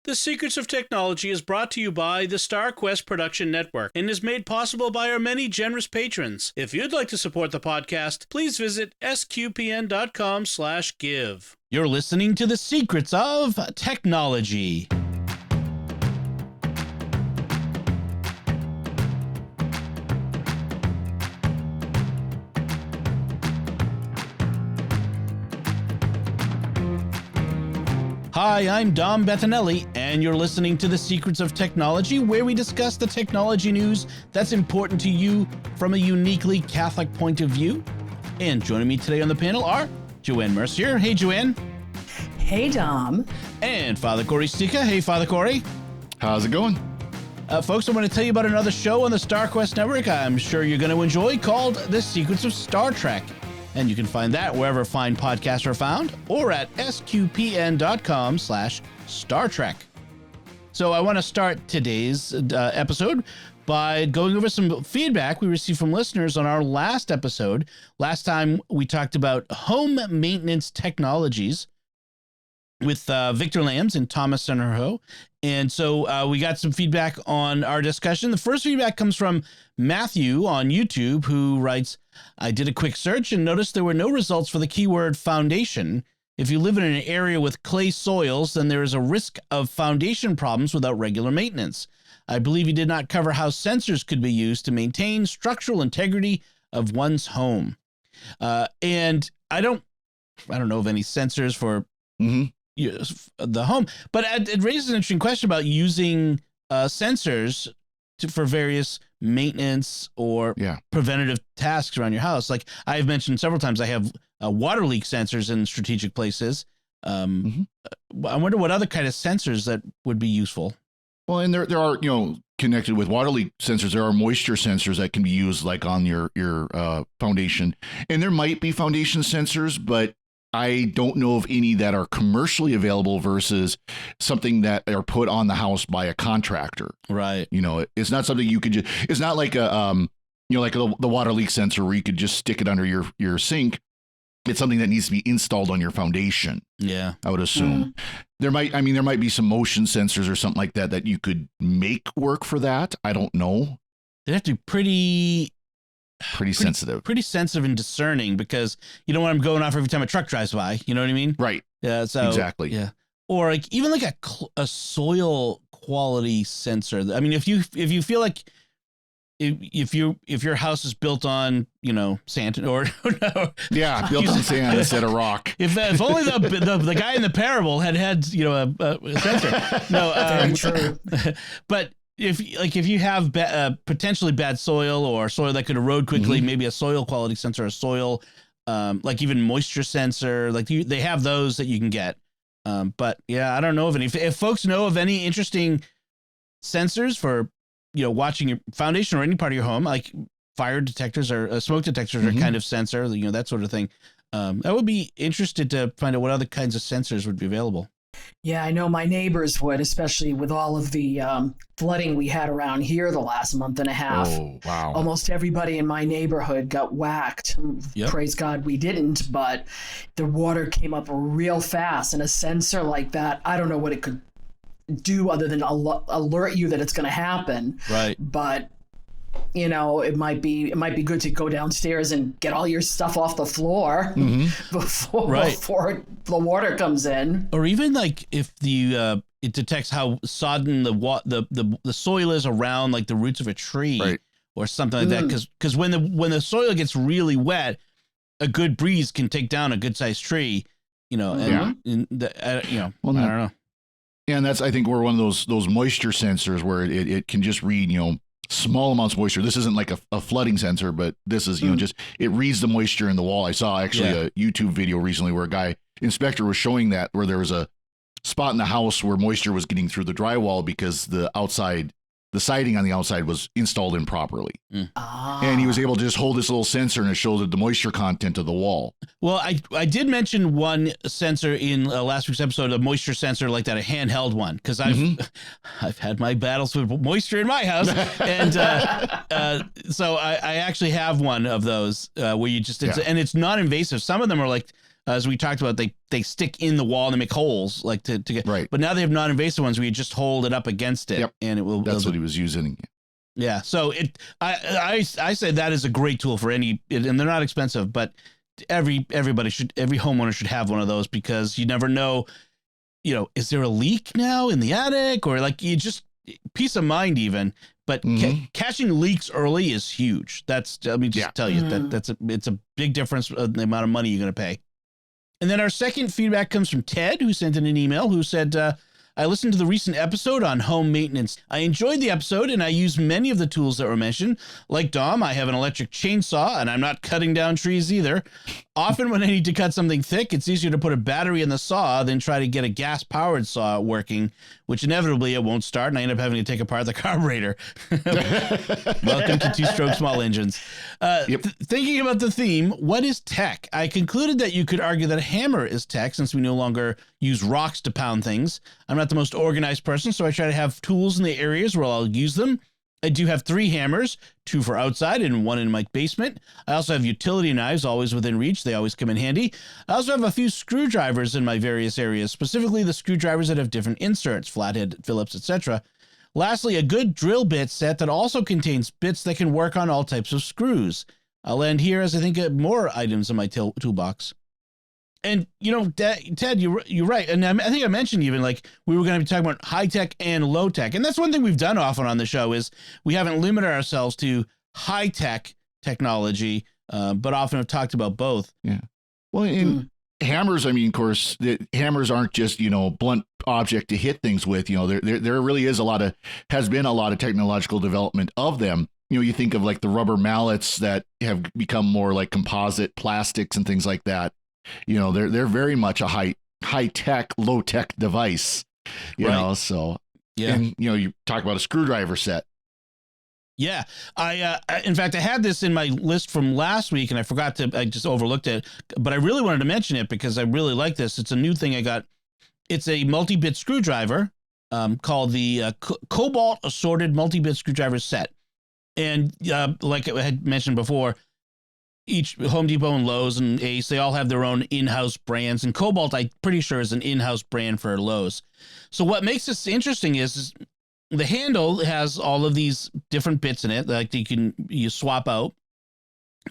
The Secrets of Technology is brought to you by the StarQuest Production Network and is made possible by our many generous patrons. If you'd like to support the podcast, please visit sqpn.com/give. You're listening to The Secrets of Technology. Hi, I'm Dom Bettinelli, and you're listening to The Secrets of Technology, where we discuss the technology news that's important to you from a uniquely Catholic point of view. And joining me today on the panel are Joanne Mercier. Hey, Joanne. Hey, Dom. And Father Cory Sticha. Hey, Father Cory. How's it going? Folks, I want to tell you about another show on the StarQuest Network I'm sure you're going to enjoy called The Secrets of Star Trek. And you can find that wherever fine podcasts are found or at sqpn.com/Star Trek. So I want to start today's episode by going over some feedback we received from listeners on our last episode. Last time we talked about home maintenance technologies with Victor Lambs and Thomas Centerho. And so we got some feedback on our discussion. The first feedback comes from Matthew on YouTube, who writes, I did a quick search and noticed there were no results for the keyword foundation. If you live in an area with clay soils, then there is a risk of foundation problems without regular maintenance. I believe you did not cover how sensors could be used to maintain structural integrity of one's home. And I don't know of any sensors for the home, but it raises an interesting question about using sensors for various maintenance or preventative tasks around your house. Like I've mentioned several times, I have water leak sensors in strategic places. I wonder what other kind of sensors that would be useful. Well, and there are, connected with water leak sensors, there are moisture sensors that can be used like on your foundation. And there might be foundation sensors, but I don't know of any that are commercially available versus something that are put on the house by a contractor. Right. It's not something you could just, it's not like the water leak sensor where you could just stick it under your sink. It's something that needs to be installed on your foundation. Yeah. I would assume there might be some motion sensors or something like that you could make work for that. I don't know. They'd have to be pretty sensitive and discerning, because you don't want them going off every time a truck drives by. You know what I mean? Right. Yeah. So exactly. Yeah. Or like even like a soil quality sensor. I mean, if you feel like if your house is built on sand or no, built on sand instead of rock. If only the guy in the parable had a sensor. No, very true. But if you have potentially bad soil or soil that could erode quickly, maybe a soil quality sensor, a soil, like even moisture sensor, like they have those that you can get. But yeah, I don't know of any. If folks know of any interesting sensors for, watching your foundation or any part of your home, like fire detectors or smoke detectors are kind of sensor, that sort of thing. I would be interested to find out what other kinds of sensors would be available. Yeah, I know my neighbors would, especially with all of the flooding we had around here the last month and a half. Oh, wow. Almost everybody in my neighborhood got whacked. Yep. Praise God we didn't, but the water came up real fast, and a sensor like that, I don't know what it could do other than alert you that it's going to happen. Right. But it might be good to go downstairs and get all your stuff off the floor before the water comes in. Or even like if it detects how sodden the soil is around like the roots of a tree or something like that. Because when the soil gets really wet, a good breeze can take down a good sized tree. I don't know. And that's, I think, we're one of those moisture sensors where it can just read, small amounts of moisture. This isn't like a flooding sensor, but this is, just, it reads the moisture in the wall. I saw actually a YouTube video recently where a inspector was showing that, where there was a spot in the house where moisture was getting through the drywall because the siding on the outside was installed improperly. And he was able to just hold this little sensor and it showed the moisture content of the wall. Well, I did mention one sensor in last week's episode, a moisture sensor like that, a handheld one, because I've had my battles with moisture in my house. And so I actually have one of those where you just, and it's not invasive. Some of them are like as we talked about, they stick in the wall and they make holes like to get right. But now they have non-invasive ones where you just hold it up against it, and it will. That's what he was using. Yeah. So I say that is a great tool for and they're not expensive, but every homeowner should have one of those, because you never know, is there a leak now in the attic, or like you just peace of mind even. But catching leaks early is huge. Let me just tell you it's a big difference in the amount of money you're going to pay. And then our second feedback comes from Ted, who sent in an email, who said, I listened to the recent episode on home maintenance. I enjoyed the episode, and I use many of the tools that were mentioned. Like Dom, I have an electric chainsaw, and I'm not cutting down trees either. Often when I need to cut something thick, it's easier to put a battery in the saw than try to get a gas-powered saw working, which inevitably it won't start, and I end up having to take apart the carburetor. Welcome to two-stroke small engines. Thinking about the theme, what is tech? I concluded that you could argue that a hammer is tech, since we no longer use rocks to pound things. I'm not the most organized person, so I try to have tools in the areas where I'll use them. I do have 3 hammers, 2 for outside and 1 in my basement. I also have utility knives, always within reach. They always come in handy. I also have a few screwdrivers in my various areas, specifically the screwdrivers that have different inserts, flathead, Phillips, etc. Lastly, a good drill bit set that also contains bits that can work on all types of screws. I'll end here, as I think more items in my toolbox. And, Ted, you're right. And I think I mentioned even like we were going to be talking about high tech and low tech. And that's one thing we've done often on the show is we haven't limited ourselves to high tech technology, but often have talked about both. Yeah. Well, in hammers, I mean, of course, the hammers aren't just, blunt object to hit things with. There really has been a lot of technological development of them. You think of like the rubber mallets that have become more like composite plastics and things like that. They're very much a high tech, low tech device, so, and, you talk about a screwdriver set. Yeah. In fact, I had this in my list from last week and I just overlooked it, but I really wanted to mention it because I really like this. It's a new thing I got. It's a multi-bit screwdriver, called the Cobalt Assorted Multi-Bit Screwdriver Set. And, like I had mentioned before, each Home Depot and Lowe's and Ace, they all have their own in-house brands, and Cobalt, I'm pretty sure, is an in-house brand for Lowe's. So what makes this interesting is the handle has all of these different bits in it, like you swap out,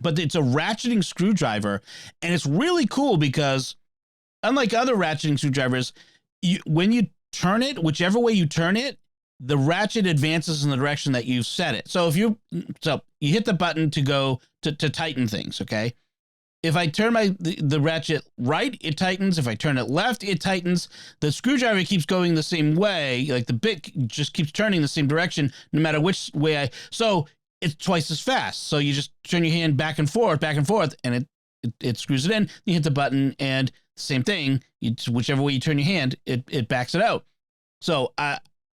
but it's a ratcheting screwdriver, and it's really cool because unlike other ratcheting screwdrivers, when you turn it, whichever way you turn it, the ratchet advances in the direction that you've set it. So you hit the button to go to tighten things. Okay. If I turn the ratchet right, it tightens. If I turn it left, it tightens. The screwdriver keeps going the same way. Like the bit just keeps turning the same direction, no matter which way so it's twice as fast. So you just turn your hand back and forth, and it screws it in. You hit the button and same thing. Whichever way you turn your hand, it backs it out. So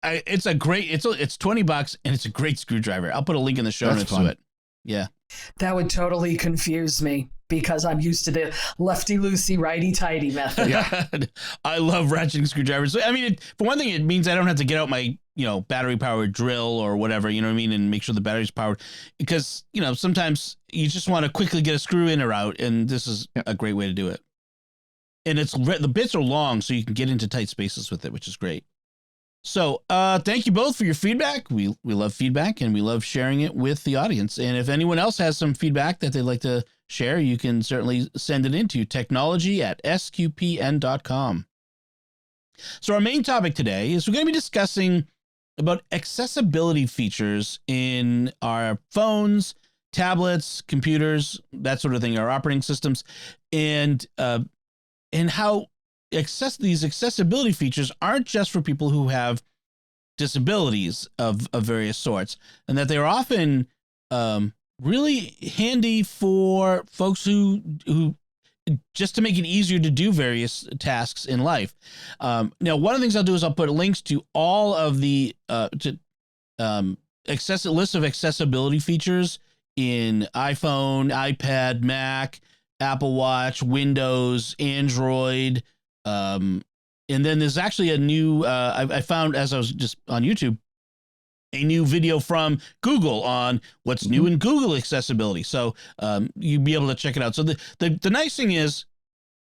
it's a great, it's $20 and it's a great screwdriver. I'll put a link in the show notes to it. Yeah. That would totally confuse me because I'm used to the lefty-loosey, righty-tighty method. Yeah. I love ratcheting screwdrivers. I mean, for one thing, it means I don't have to get out my, battery-powered drill or whatever, you know what I mean, and make sure the battery's powered. Because, sometimes you just want to quickly get a screw in or out, and this is a great way to do it. And the bits are long, so you can get into tight spaces with it, which is great. So thank you both for your feedback. We love feedback and we love sharing it with the audience. And if anyone else has some feedback that they'd like to share, you can certainly send it into technology@sqpn.com. So our main topic today is we're going to be discussing about accessibility features in our phones, tablets, computers, that sort of thing, our operating systems, and how these accessibility features aren't just for people who have disabilities of various sorts, and that they're often really handy for folks who just to make it easier to do various tasks in life. Now, one of the things I'll do is I'll put links to all of the list of accessibility features in iPhone, iPad, Mac, Apple Watch, Windows, Android. And then there's actually a new, I found as I was just on YouTube, a new video from Google on what's new in Google accessibility. So you'll be able to check it out. So the nice thing is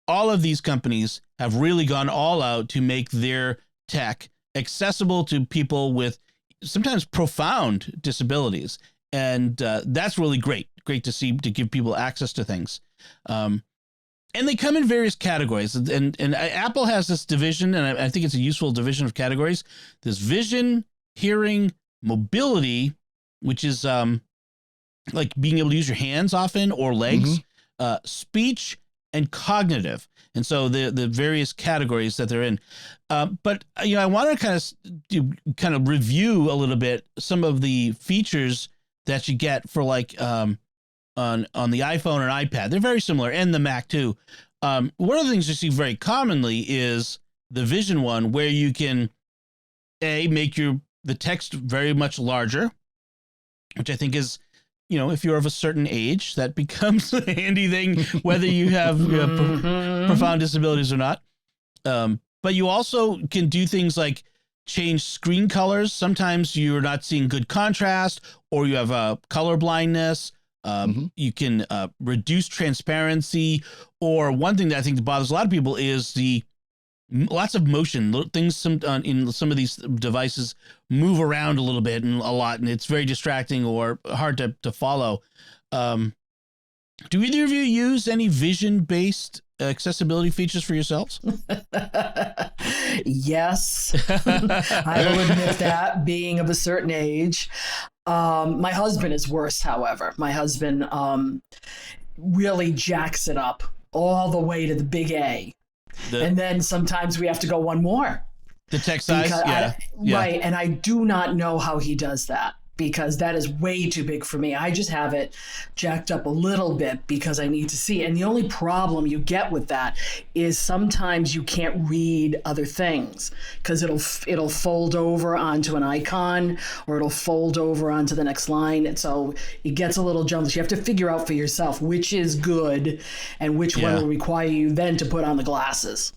all of these companies have really gone all out to make their tech accessible to people with sometimes profound disabilities. And that's really great to see, to give people access to things. And they come in various categories. And Apple has this division, and I think it's a useful division of categories. There's vision, hearing, mobility, which is like being able to use your hands often or legs, speech, and cognitive. And so the various categories that they're in. But I want to kind of review a little bit some of the features that you get for like on the iPhone and iPad. They're very similar, and the Mac too. One of the things you see very commonly is the Vision one, where you can make the text very much larger, which I think is, if you're of a certain age, that becomes a handy thing, whether you have profound disabilities or not. But you also can do things like change screen colors. Sometimes you're not seeing good contrast, or you have color blindness. You can reduce transparency, or one thing that I think that bothers a lot of people is lots of motion. Things in some of these devices move around a little bit and a lot, and it's very distracting or hard to follow. Do either of you use any vision-based accessibility features for yourselves? Yes. I will admit that, being of a certain age. My husband is worse, however. My husband really jacks it up all the way to the big A. And then sometimes we have to go one more. The text size? Yeah. Right. And I do not know how he does that, because that is way too big for me. I just have it jacked up a little bit because I need to see. And the only problem you get with that is sometimes you can't read other things, because it'll fold over onto an icon, or it'll fold over onto the next line. And so it gets a little jumbled. You have to figure out for yourself which is good and which one will require you then to put on the glasses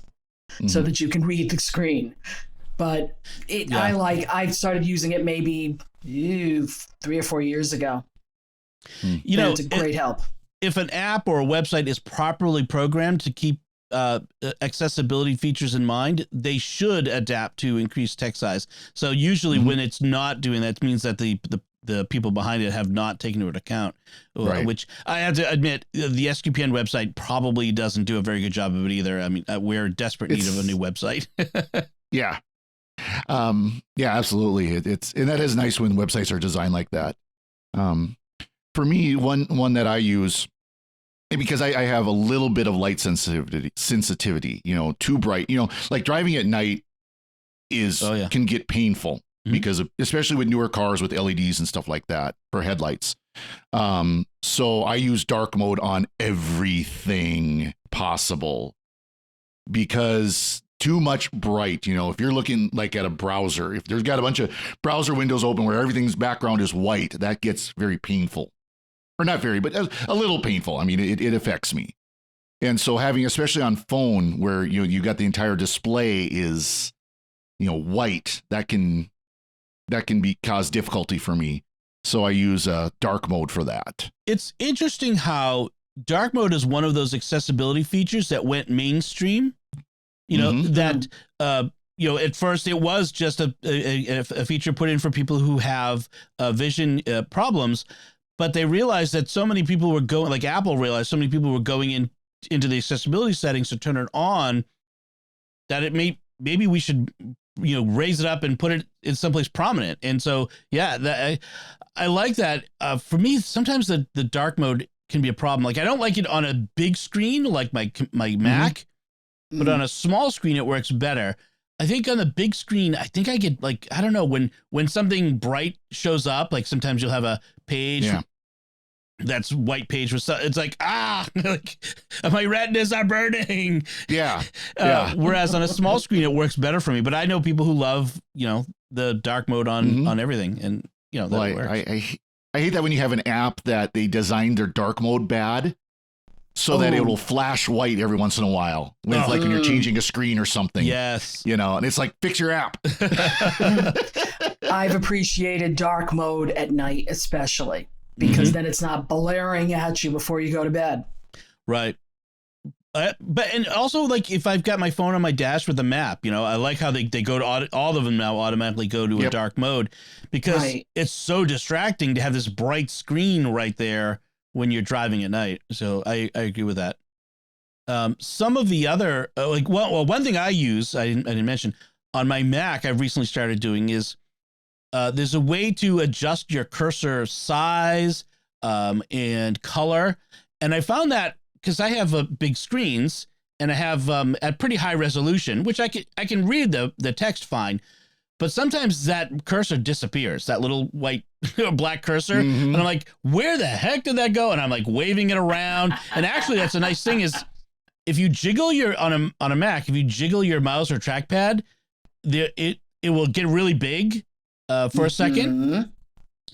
so that you can read the screen. But I started using it maybe 3 or 4 years ago. It's a great help. If an app or a website is properly programmed to keep accessibility features in mind, they should adapt to increased text size. So usually when it's not doing that, it means that the people behind it have not taken into account, which I have to admit, the SQPN website probably doesn't do a very good job of it either. I mean, we're in desperate need of a new website. Yeah, absolutely. And that is nice when websites are designed like that. For me, one that I use, because I have a little bit of light sensitivity, too bright, like driving at night can get painful because especially with newer cars with LEDs and stuff like that for headlights. So I use dark mode on everything possible, because too much bright, if you're looking like at a browser, if there's got a bunch of browser windows open where everything's background is white, that gets very painful. Or not very, but a little painful. I mean, it affects me. And so having, especially on phone where you got the entire display is, white, that can cause difficulty for me. So I use dark mode for that. It's interesting how dark mode is one of those accessibility features that went mainstream. That at first it was just a feature put in for people who have vision problems, but they realized that so many people were going, like Apple realized so many people were going into the accessibility settings to turn it on, that maybe we should raise it up and put it in someplace prominent. And so I like that. For me, sometimes the dark mode can be a problem. Like I don't like it on a big screen like my Mac. But on a small screen, it works better. I think on the big screen, I think I get I don't know, when something bright shows up, like sometimes you'll have a page that's white page with it's like, my retinas are burning. Yeah. Whereas on a small screen, it works better for me. But I know people who love, the dark mode on everything. And, that works. I hate that when you have an app that they designed their dark mode bad, so that it will flash white every once in a while when it's like when you're changing a screen or something. Yes. And it's like, fix your app. I've appreciated dark mode at night, especially because then it's not blaring at you before you go to bed. Right. But and also like if I've got my phone on my dash with a map, I like how they go to all of them now automatically go to a dark mode because it's so distracting to have this bright screen right there when you're driving at night. So I agree with that. Some of the other one thing I use I didn't mention on my Mac I've recently started doing is there's a way to adjust your cursor size and color, and I found that because I have big screens and I have at pretty high resolution, which I can read the text fine, but sometimes that cursor disappears, that little white or black cursor, and I'm like, where the heck did that go? And I'm like waving it around, and actually that's a nice thing is if you jiggle on a Mac, if you jiggle your mouse or trackpad, it will get really big for a second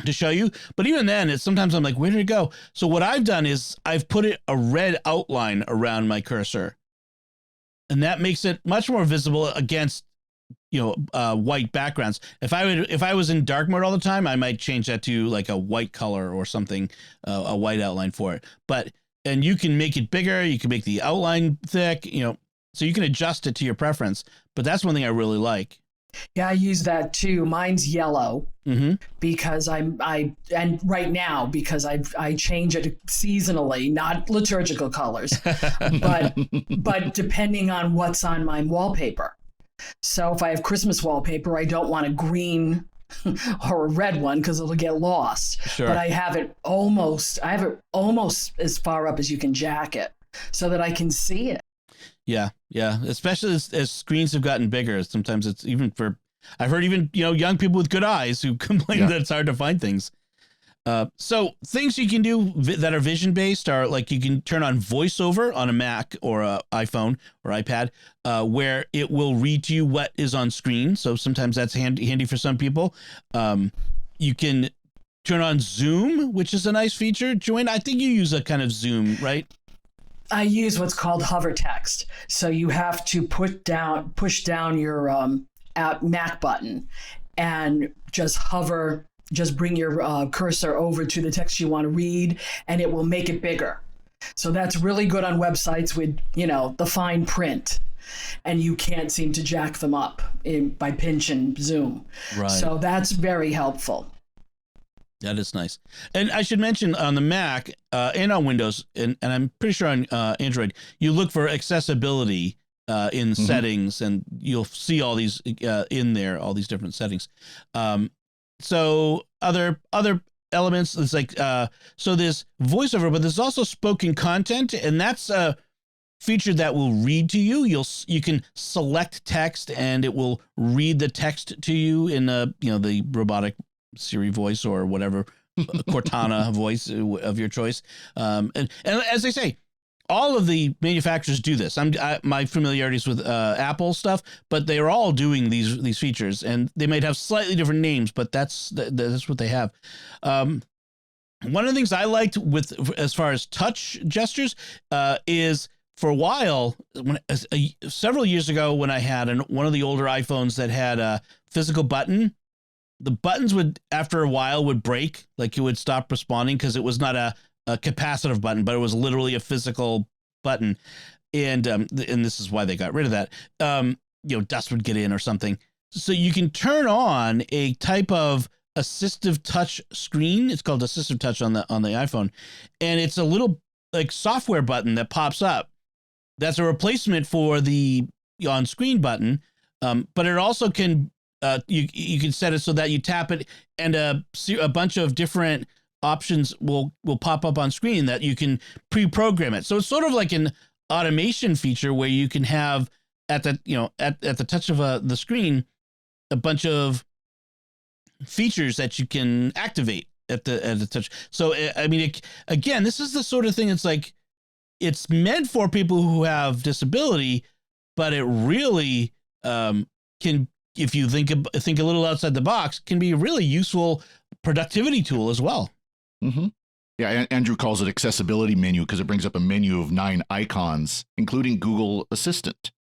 to show you. But even then, sometimes I'm like, where did it go? So what I've done is I've put a red outline around my cursor, and that makes it much more visible against white backgrounds. If I was in dark mode all the time, I might change that to like a white color or something, a white outline for it. And you can make it bigger. You can make the outline thick, so you can adjust it to your preference. But that's one thing I really like. Yeah, I use that too. Mine's yellow because and right now because I change it seasonally, not liturgical colors, but depending on what's on my wallpaper. So if I have Christmas wallpaper, I don't want a green or a red one because it'll get lost. Sure. But I have it almost as far up as you can jack it so that I can see it. Yeah. Especially as screens have gotten bigger. Sometimes it's even I've heard even, young people with good eyes who complain that it's hard to find things. So things you can do that are vision based are like you can turn on voiceover on a Mac or a iPhone or iPad, where it will read to you what is on screen. So sometimes that's handy for some people. You can turn on Zoom, which is a nice feature. Joanne, I think you use a kind of Zoom, right? I use what's called hover text. So you have to push down your Mac button and just bring your cursor over to the text you want to read, and it will make it bigger. So that's really good on websites with, the fine print, and you can't seem to jack them up by pinch and zoom. Right. So that's very helpful. That is nice. And I should mention on the Mac and on Windows, and I'm pretty sure on Android, you look for accessibility in settings, and you'll see all these in there, all these different settings. So other elements, it's like, so there's voiceover, but there's also spoken content, and that's a feature that will read to you. You can select text and it will read the text to you in the robotic Siri voice or whatever Cortana voice of your choice. And as I say, all of the manufacturers do this. My familiarity is with Apple stuff, but they're all doing these features, and they might have slightly different names, but that's what they have. One of the things I liked as far as touch gestures is for a while, several years ago, when I had one of the older iPhones that had a physical button, the buttons would after a while would break, like it would stop responding because it was not a capacitive button, but it was literally a physical button. And this is why they got rid of that. Dust would get in or something. So you can turn on a type of assistive touch screen. It's called assistive touch on the iPhone. And it's a little like software button that pops up. That's a replacement for the on screen button. But it also can, you can set it so that you tap it and a bunch of different options will pop up on screen that you can pre-program it. So it's sort of like an automation feature where you can have at the touch of the screen a bunch of features that you can activate at the touch. So I mean, again, this is the sort of thing. It's like it's meant for people who have disability, but it really can, if you think a little outside the box, can be a really useful productivity tool as well. Mm-hmm. Yeah, Andrew calls it accessibility menu because it brings up a menu of 9 icons, including Google Assistant,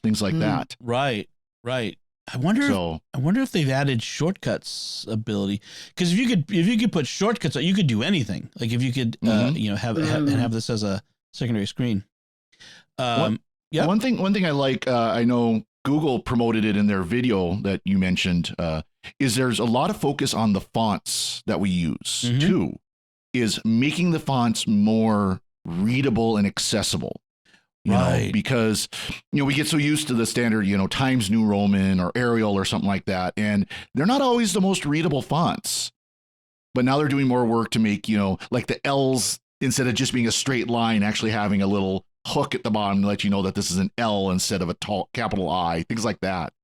things like that. Right. I wonder if they've added shortcuts ability, because if you could put shortcuts, you could do anything. Like if you could have this as a secondary screen. Yeah. One thing I like, I know Google promoted it in their video that you mentioned, is there's a lot of focus on the fonts that we use too, is making the fonts more readable and accessible. You know, because, we get so used to the standard, Times New Roman or Arial or something like that. And they're not always the most readable fonts. But now they're doing more work to make, like the L's, instead of just being a straight line, actually having a little hook at the bottom to let you know that this is an L instead of a tall capital I, things like that,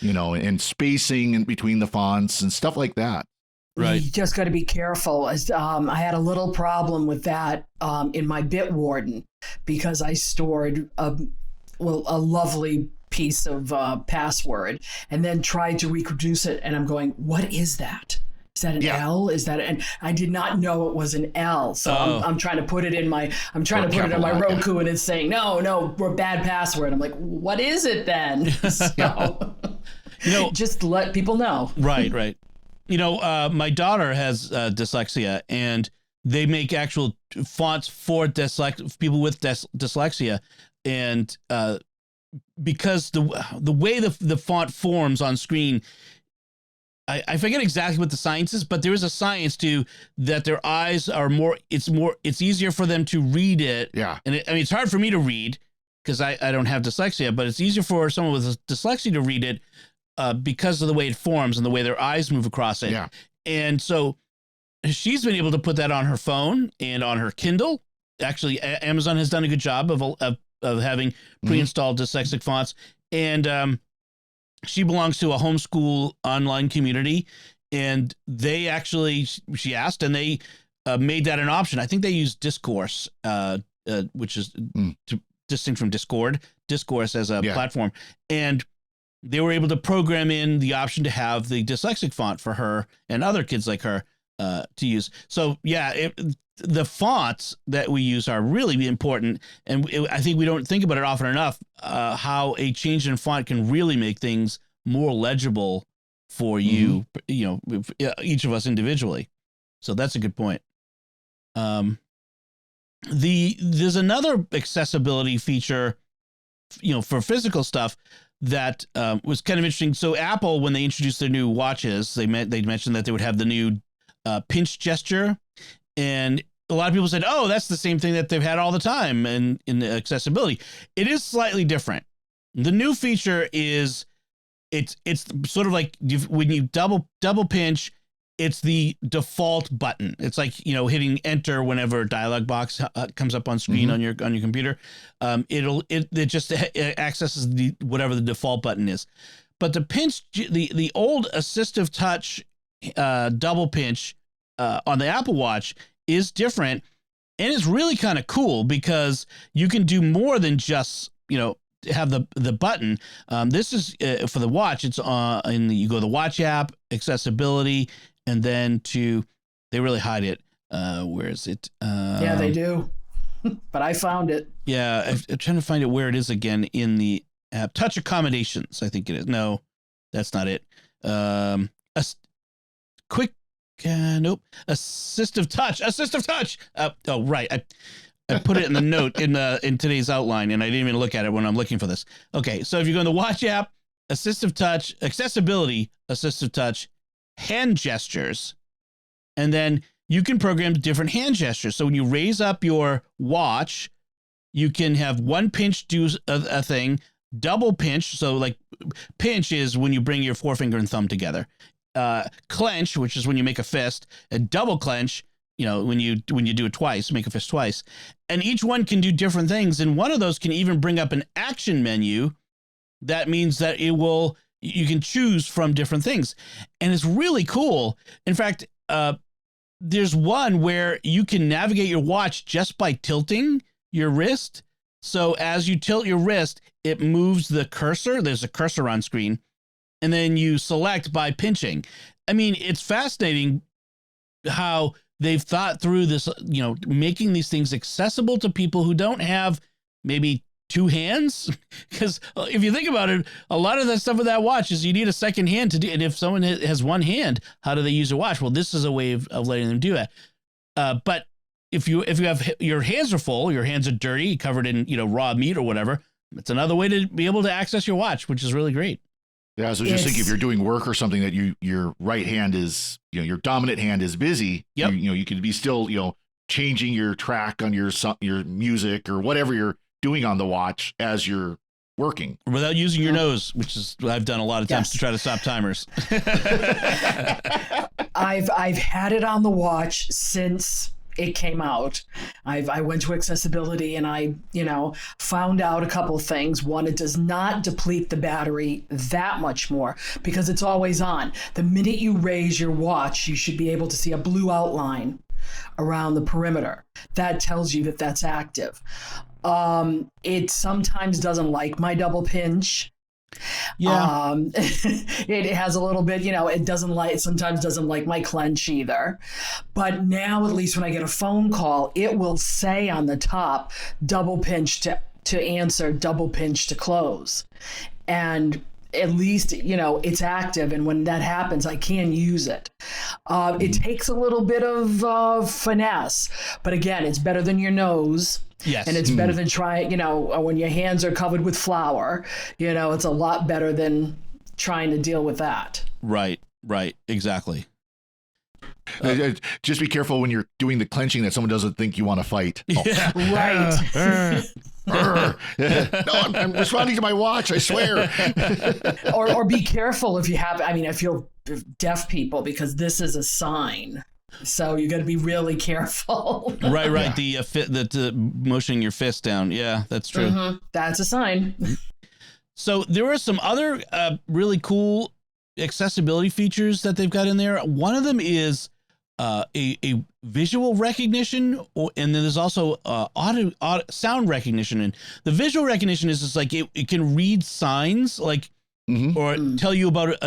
and spacing in between the fonts and stuff like that. Right. You just got to be careful. I had a little problem with that in my Bitwarden because I stored a lovely piece of password and then tried to reproduce it. And I'm going, what is that? Is that an L? Is that? And I did not know it was an L. So I'm trying to put it in my, on my Roku, and it's saying, no, we're bad password. I'm like, what is it then? So, just let people know. Right. My daughter has dyslexia, and they make actual fonts for people with dyslexia. And because the way the font forms on screen, I forget exactly what the science is, but there is a science to that. Their eyes are it's easier for them to read it. Yeah. And it's hard for me to read because I don't have dyslexia, but it's easier for someone with dyslexia to read it because of the way it forms and the way their eyes move across it. Yeah. And so she's been able to put that on her phone and on her Kindle. Actually, Amazon has done a good job of having pre-installed dyslexic fonts. And she belongs to a homeschool online community, and they actually, she asked, and they made that an option. I think they use Discourse, which is distinct from Discourse as a platform. And they were able to program in the option to have the dyslexic font for her and other kids like her to use. So the fonts that we use are really important. And I think we don't think about it often enough, how a change in font can really make things more legible for you, each of us individually. So that's a good point. There's another accessibility feature, for physical stuff that was kind of interesting. So Apple, when they introduced their new watches, they mentioned that they would have the new pinch gesture, and a lot of people said, "Oh, that's the same thing that they've had all the time." And in the accessibility, it is slightly different. The new feature is it's sort of like when you double pinch, it's the default button. It's like, hitting enter whenever a dialog box comes up on screen on your computer. It just accesses whatever the default button is. But the pinch, the old assistive touch double pinch on the Apple Watch is different, and it's really kind of cool because you can do more than just have the button. This is for the watch. It's you go to the watch app, accessibility, and then they really hide it. Where is it? Yeah, they do. But I found it. Yeah, I'm trying to find it where it is again in the app. Touch accommodations, I think it is. No, that's not it. Nope. Assistive touch. Oh, right. I put it in the note in today's outline, and I didn't even look at it when I'm looking for this. Okay, so if you go in the watch app, assistive touch, accessibility, assistive touch, hand gestures, and then you can program different hand gestures. So when you raise up your watch, you can have one pinch do a thing, double pinch. So like pinch is when you bring your forefinger and thumb together. Clench, which is when you make a fist, and double clench, when you do it twice, make a fist twice. And each one can do different things. And one of those can even bring up an action menu. That means that you can choose from different things. And it's really cool. In fact, there's one where you can navigate your watch just by tilting your wrist. So as you tilt your wrist, it moves the cursor. There's a cursor on screen. And then you select by pinching. I mean, it's fascinating how they've thought through this, making these things accessible to people who don't have maybe two hands. Because if you think about it, a lot of that stuff with that watch is you need a second hand to do. And if someone has one hand, how do they use a watch? Well, this is a way of letting them do it. But if you have your hands are full, your hands are dirty, covered in, raw meat or whatever, it's another way to be able to access your watch, which is really great. Yeah, so just think if you're doing work or something that your right hand is, your dominant hand is busy, yep. you could be still, changing your track on your music or whatever you're doing on the watch as you're working. Without using your nose, which is what I've done a lot of times to try to stop timers. I've had it on the watch since it came out. I went to accessibility and I, found out a couple of things. One, it does not deplete the battery that much more because it's always on. The minute you raise your watch, you should be able to see a blue outline around the perimeter. That tells you that that's active. It sometimes doesn't like my double pinch. Yeah. It has a little bit, it sometimes doesn't like my clench either. But now, at least when I get a phone call, it will say on the top, double pinch to answer, double pinch to close. And at least, it's active. And when that happens, I can use it. It takes a little bit of finesse. But again, it's better than your nose. Yes. And it's better than trying, when your hands are covered with flour, it's a lot better than trying to deal with that. Right. Exactly. Just be careful when you're doing the clenching that someone doesn't think you want to fight. Yeah. Right. No, I'm responding to my watch, I swear. or be careful if you have, I feel deaf people because this is a sign. So you got to be really careful. Right. Yeah. The motioning your fist down. Yeah, that's true. Mm-hmm. That's a sign. So there are some other really cool accessibility features that they've got in there. One of them is a visual recognition, and then there's also audio sound recognition. And the visual recognition is just like it can read signs, like. Mm-hmm. Or tell you about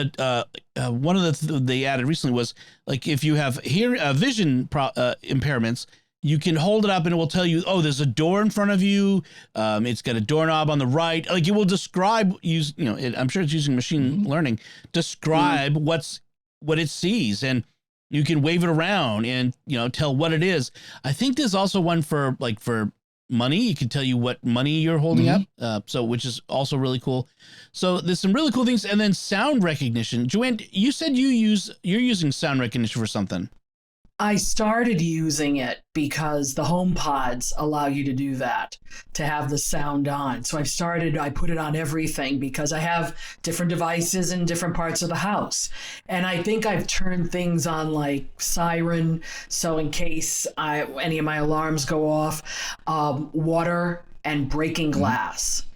one of the they added recently was like if you have vision impairments, you can hold it up and it will tell you, oh, there's a door in front of you. It's got a doorknob on the right. Like it will describe I'm sure it's using machine learning, describe what it sees, and you can wave it around and tell what it is. I think there's also one for money. It can tell you what money you're holding up, which is also really cool. So there's some really cool things, and then sound recognition. Joanne, you said you're using sound recognition for something. I started using it because the HomePods allow you to do that, to have the sound on. So I put it on everything because I have different devices in different parts of the house. And I think I've turned things on like siren, so in case any of my alarms go off, water and breaking glass.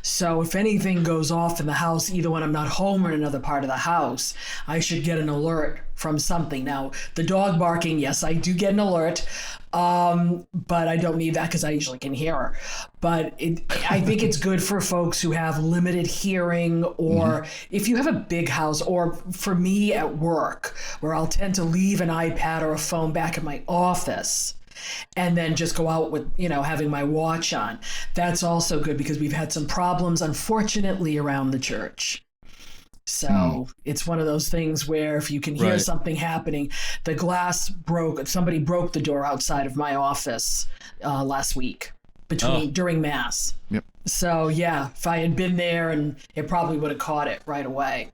So if anything goes off in the house, either when I'm not home or in another part of the house, I should get an alert from something. Now, the dog barking, yes, I do get an alert, but I don't need that because I usually can hear her. But I think it's good for folks who have limited hearing, or if you have a big house, or for me at work, where I'll tend to leave an iPad or a phone back in my office and then just go out with, having my watch on. That's also good because we've had some problems, unfortunately, around the church. So it's one of those things where if you can hear something happening, the glass broke. Somebody broke the door outside of my office last week during Mass. Yep. So, yeah, if I had been there, and it probably would have caught it right away.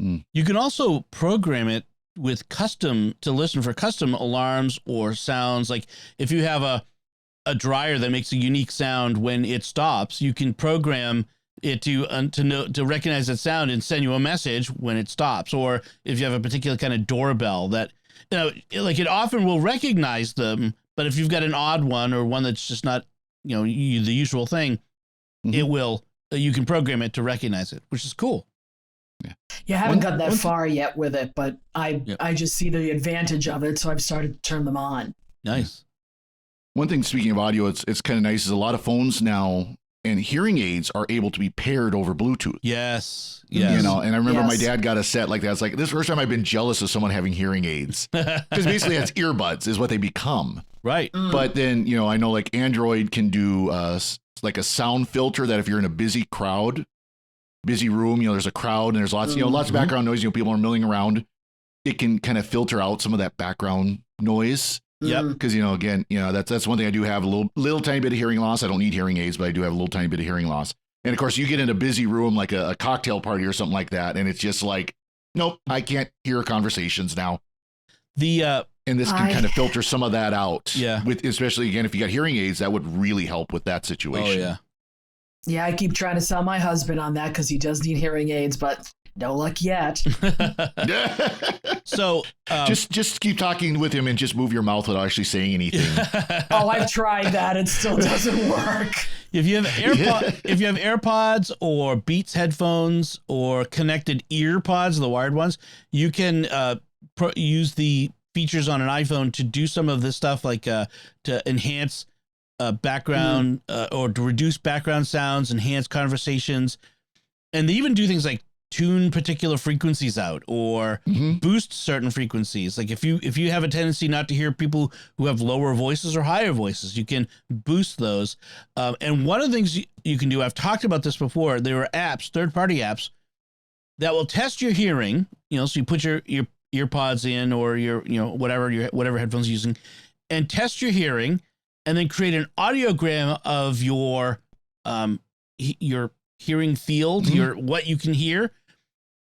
You can also program it with to listen for custom alarms or sounds. Like if you have a dryer that makes a unique sound when it stops, you can program it to recognize that sound and send you a message when it stops. Or if you have a particular kind of doorbell that, like it often will recognize them, but if you've got an odd one or one that's just not, the usual thing, it will, you can program it to recognize it, which is cool. Yeah, I haven't got that far yet with it, but I just see the advantage of it, so I've started to turn them on. Nice. One thing, speaking of audio, it's kind of nice is a lot of phones now and hearing aids are able to be paired over Bluetooth. Yes. And I remember my dad got a set like that. It's like, this is the first time I've been jealous of someone having hearing aids. Because basically it's earbuds is what they become. Right. But then, I know like Android can do like a sound filter that if you're in a busy room, there's a crowd and there's lots of background noise, people are milling around. It can kind of filter out some of that background noise. Yep. Because, again, that's one thing I do have, a little tiny bit of hearing loss. I don't need hearing aids, but I do have a little tiny bit of hearing loss. And of course, you get in a busy room like a cocktail party or something like that, and it's just like, nope, I can't hear conversations now. And this can kind of filter some of that out. Yeah. Especially, again, if you got hearing aids, that would really help with that situation. Oh, yeah. Yeah, I keep trying to sell my husband on that because he does need hearing aids, but no luck yet. So just keep talking with him and just move your mouth without actually saying anything. Oh, I've tried that. It still doesn't work. If you have AirPods or Beats headphones or connected ear pods, the wired ones, you can use the features on an iPhone to do some of this stuff, like to enhance background or to reduce background sounds, enhance conversations, and they even do things like tune particular frequencies out or boost certain frequencies. Like if you have a tendency not to hear people who have lower voices or higher voices, you can boost those. And one of the things you can do, I've talked about this before, there are apps, third-party apps that will test your hearing, so you put your ear pods in or your whatever headphones you're using, and test your hearing, and then create an audiogram of your hearing field, what you can hear.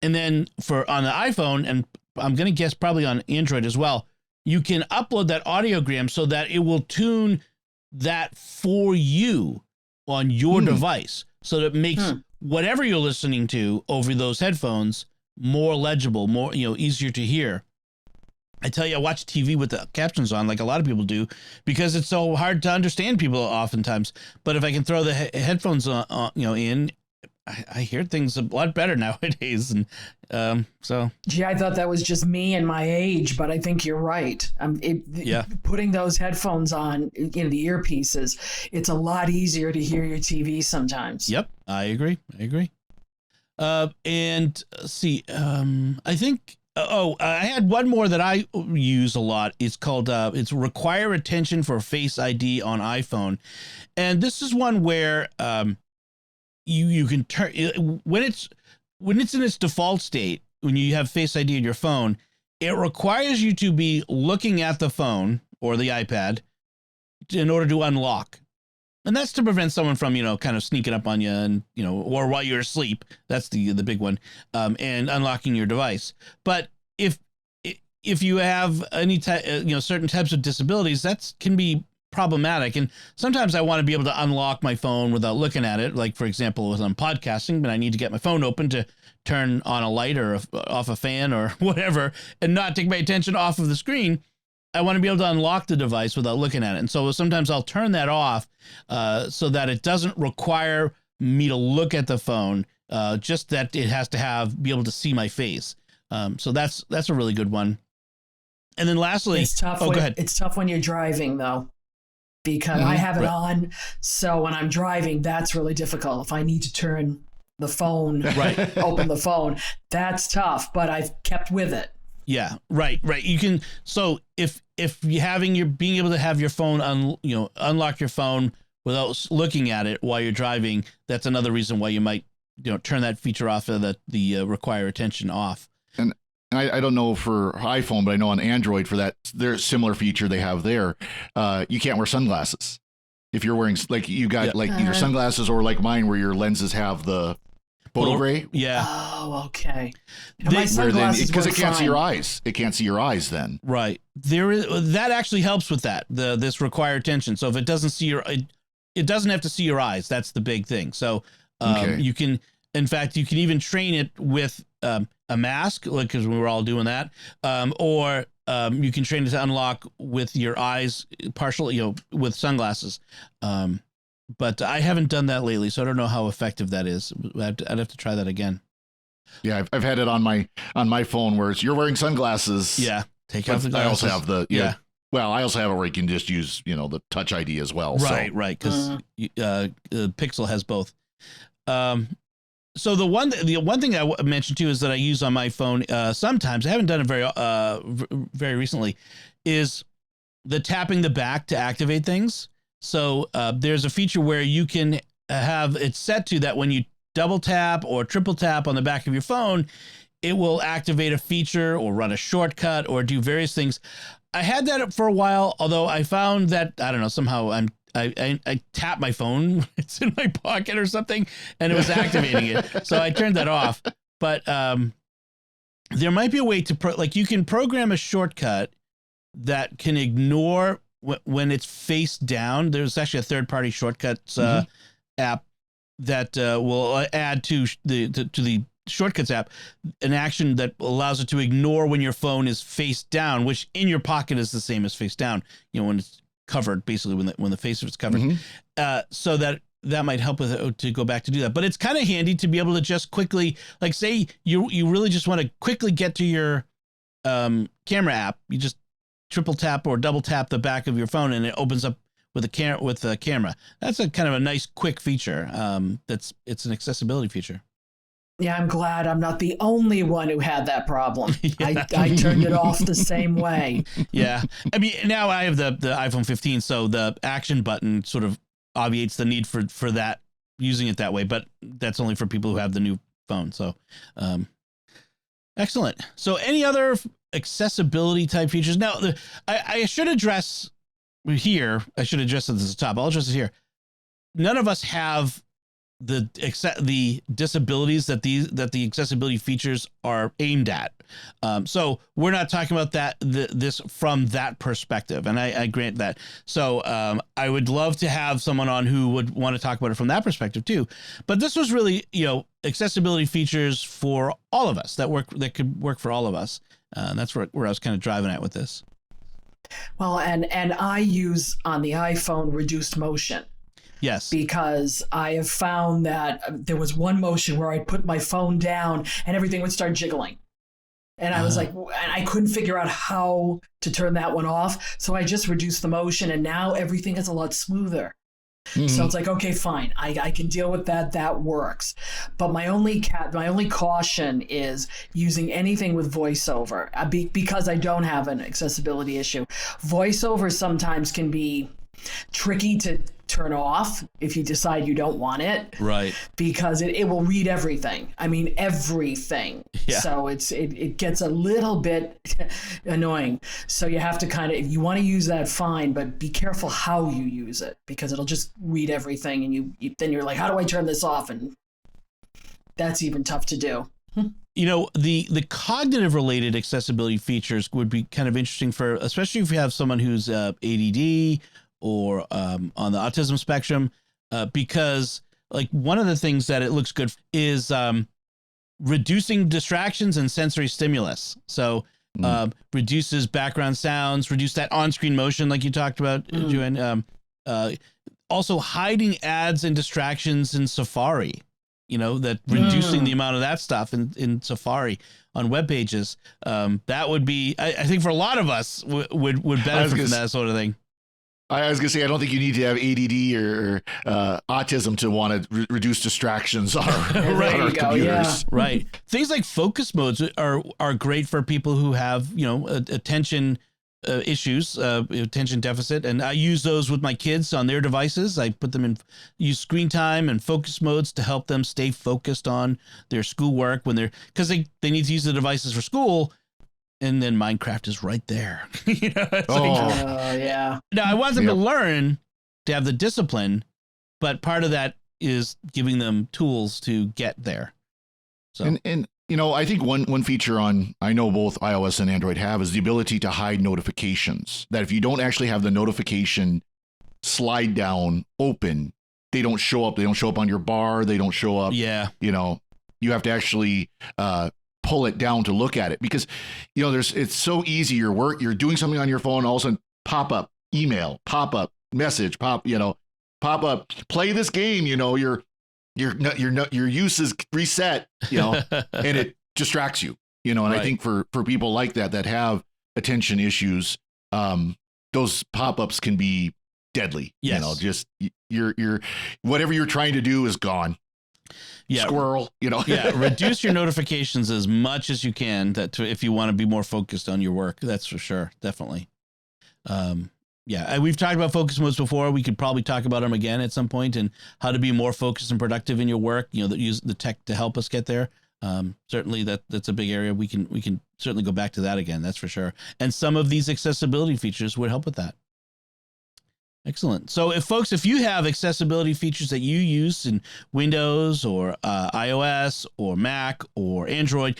And then on the iPhone, and I'm going to guess probably on Android as well, you can upload that audiogram so that it will tune that for you on your device, so that it makes whatever you're listening to over those headphones more legible, more easier to hear. I tell you, I watch TV with the captions on, like a lot of people do, because it's so hard to understand people oftentimes. But if I can throw the headphones in, I hear things a lot better nowadays. And so. Gee, I thought that was just me and my age, but I think you're right. Putting those headphones on, the earpieces, it's a lot easier to hear your TV sometimes. Yep, I agree. And see, I think. I had one more that I use a lot. It's called it's Require Attention for Face ID on iPhone, and this is one where you can turn when it's in its default state. When you have Face ID on your phone, it requires you to be looking at the phone or the iPad in order to unlock. And that's to prevent someone from, kind of sneaking up on you and, or while you're asleep. That's the big one. And unlocking your device. But if you have any certain types of disabilities, that can be problematic. And sometimes I want to be able to unlock my phone without looking at it. Like, for example, when I'm podcasting, but I need to get my phone open to turn on a light or off a fan or whatever, and not take my attention off of the screen. I want to be able to unlock the device without looking at it. And so sometimes I'll turn that off so that it doesn't require me to look at the phone, just that it has to be able to see my face. So that's a really good one. And then lastly, it's tough. Go ahead. It's tough when you're driving though, because I have it on. So when I'm driving, that's really difficult. If I need to turn the phone, open the phone, that's tough, but I've kept with it. Yeah, right. You can. So if you being able to have your phone unlock your phone without looking at it while you're driving, that's another reason why you might turn that feature off of the require attention off. And I don't know for iPhone, but I know on Android for that there's similar feature they have there. You can't wear sunglasses if you're wearing either sunglasses or like mine where your lenses have the photo gray. Yeah. Oh, okay. My sunglasses because it can't see your eyes. It can't see your eyes then. Right. That actually helps with that. This require attention. So if it doesn't see it doesn't have to see your eyes. That's the big thing. So you can, in fact, you can even train it with a mask, because we were all doing that. Or you can train it to unlock with your eyes partially, with sunglasses. But I haven't done that lately, so I don't know how effective that is. I'd have to try that again. Yeah, I've had it on my phone where you're wearing sunglasses. Yeah, take off the glasses. I also have well, I also have it where you can just use the Touch ID as well. Right, because Pixel has both. So the one thing I mentioned too is that I use on my phone sometimes. I haven't done it very recently. Is the tapping the back to activate things. So there's a feature where you can have it set to that when you double tap or triple tap on the back of your phone, it will activate a feature or run a shortcut or do various things. I had that for a while, although I found that, I don't know, somehow I tap my phone, it's in my pocket or something, and it was activating it. So I turned that off. But there might be a way to, you can program a shortcut that can ignore when it's face down. There's actually a third-party shortcuts app that will add to the Shortcuts app an action that allows it to ignore when your phone is face down, which in your pocket is the same as face down. When it's covered, basically when the face of it's covered. So that might help with it to go back to do that. But it's kind of handy to be able to just quickly, say you really just want to quickly get to your camera app. You just triple tap or double tap the back of your phone and it opens up with a camera. That's a kind of a nice quick feature. It's an accessibility feature. Yeah, I'm glad I'm not the only one who had that problem. Yeah. I turned it off the same way. Yeah. I mean, now I have the iPhone 15, so the action button sort of obviates the need for that, using it that way, but that's only for people who have the new phone. So, excellent. So any other accessibility type features? Now, I should address here, I should address it at the top. I'll address it here. None of us have the disabilities that the accessibility features are aimed at. So we're not talking about this from that perspective. And I grant that. So I would love to have someone on who would want to talk about it from that perspective too. But this was really, accessibility features for all of us that could work for all of us. That's where I was kind of driving at with this. Well, and I use on the iPhone reduced motion. Yes. Because I have found that there was one motion where I'd put my phone down and everything would start jiggling. And I was and I couldn't figure out how to turn that one off. So I just reduced the motion and now everything is a lot smoother. So it's okay, fine. I can deal with that. That works. But my only caution is using anything with voiceover because I don't have an accessibility issue. Voiceover sometimes can be tricky to turn off if you decide you don't want it, right? Because it will read everything. I mean, everything. Yeah. So it gets a little bit annoying. So you have to if you want to use that, fine, but be careful how you use it because it'll just read everything, and then you're like, how do I turn this off? And that's even tough to do. The cognitive related accessibility features would be kind of interesting especially if you have someone who's ADD or on the autism spectrum, because one of the things that it looks good is reducing distractions and sensory stimulus. So reduces background sounds, reduce that on-screen motion like you talked about, Joanne. Also hiding ads and distractions in Safari, that reducing the amount of that stuff in Safari on web pages. That would be, I think for a lot of us would benefit from that sort of thing. I was gonna say, I don't think you need to have ADD or autism to want to reduce distractions on our computers. Yeah. Right. Things like focus modes are great for people who have attention issues, attention deficit, and I use those with my kids on their devices. I put them use screen time and focus modes to help them stay focused on their schoolwork because they need to use the devices for school. And then Minecraft is right there. Yeah. Now, I want them to learn to have the discipline, but part of that is giving them tools to get there. So, and I think one feature I know both iOS and Android have is the ability to hide notifications. That if you don't actually have the notification slide down open, they don't show up. They don't show up on your bar. They don't show up. Yeah. You have to actually pull it down to look at it because it's so easy. You're doing something on your phone, all of a sudden pop up email, pop up message, pop up play this game, your use is reset, and it distracts you, and right. I think for people like that have attention issues, those pop-ups can be deadly. Yes. Just you're whatever you're trying to do is gone. Yeah. Squirrel, Yeah. Reduce your notifications as much as you can if you want to be more focused on your work. That's for sure. Definitely. We've talked about focus modes before. We could probably talk about them again at some point and how to be more focused and productive in your work, that use the tech to help us get there. Certainly that's a big area. We can certainly go back to that again. That's for sure. And some of these accessibility features would help with that. Excellent. So if you have accessibility features that you use in Windows or iOS or Mac or Android,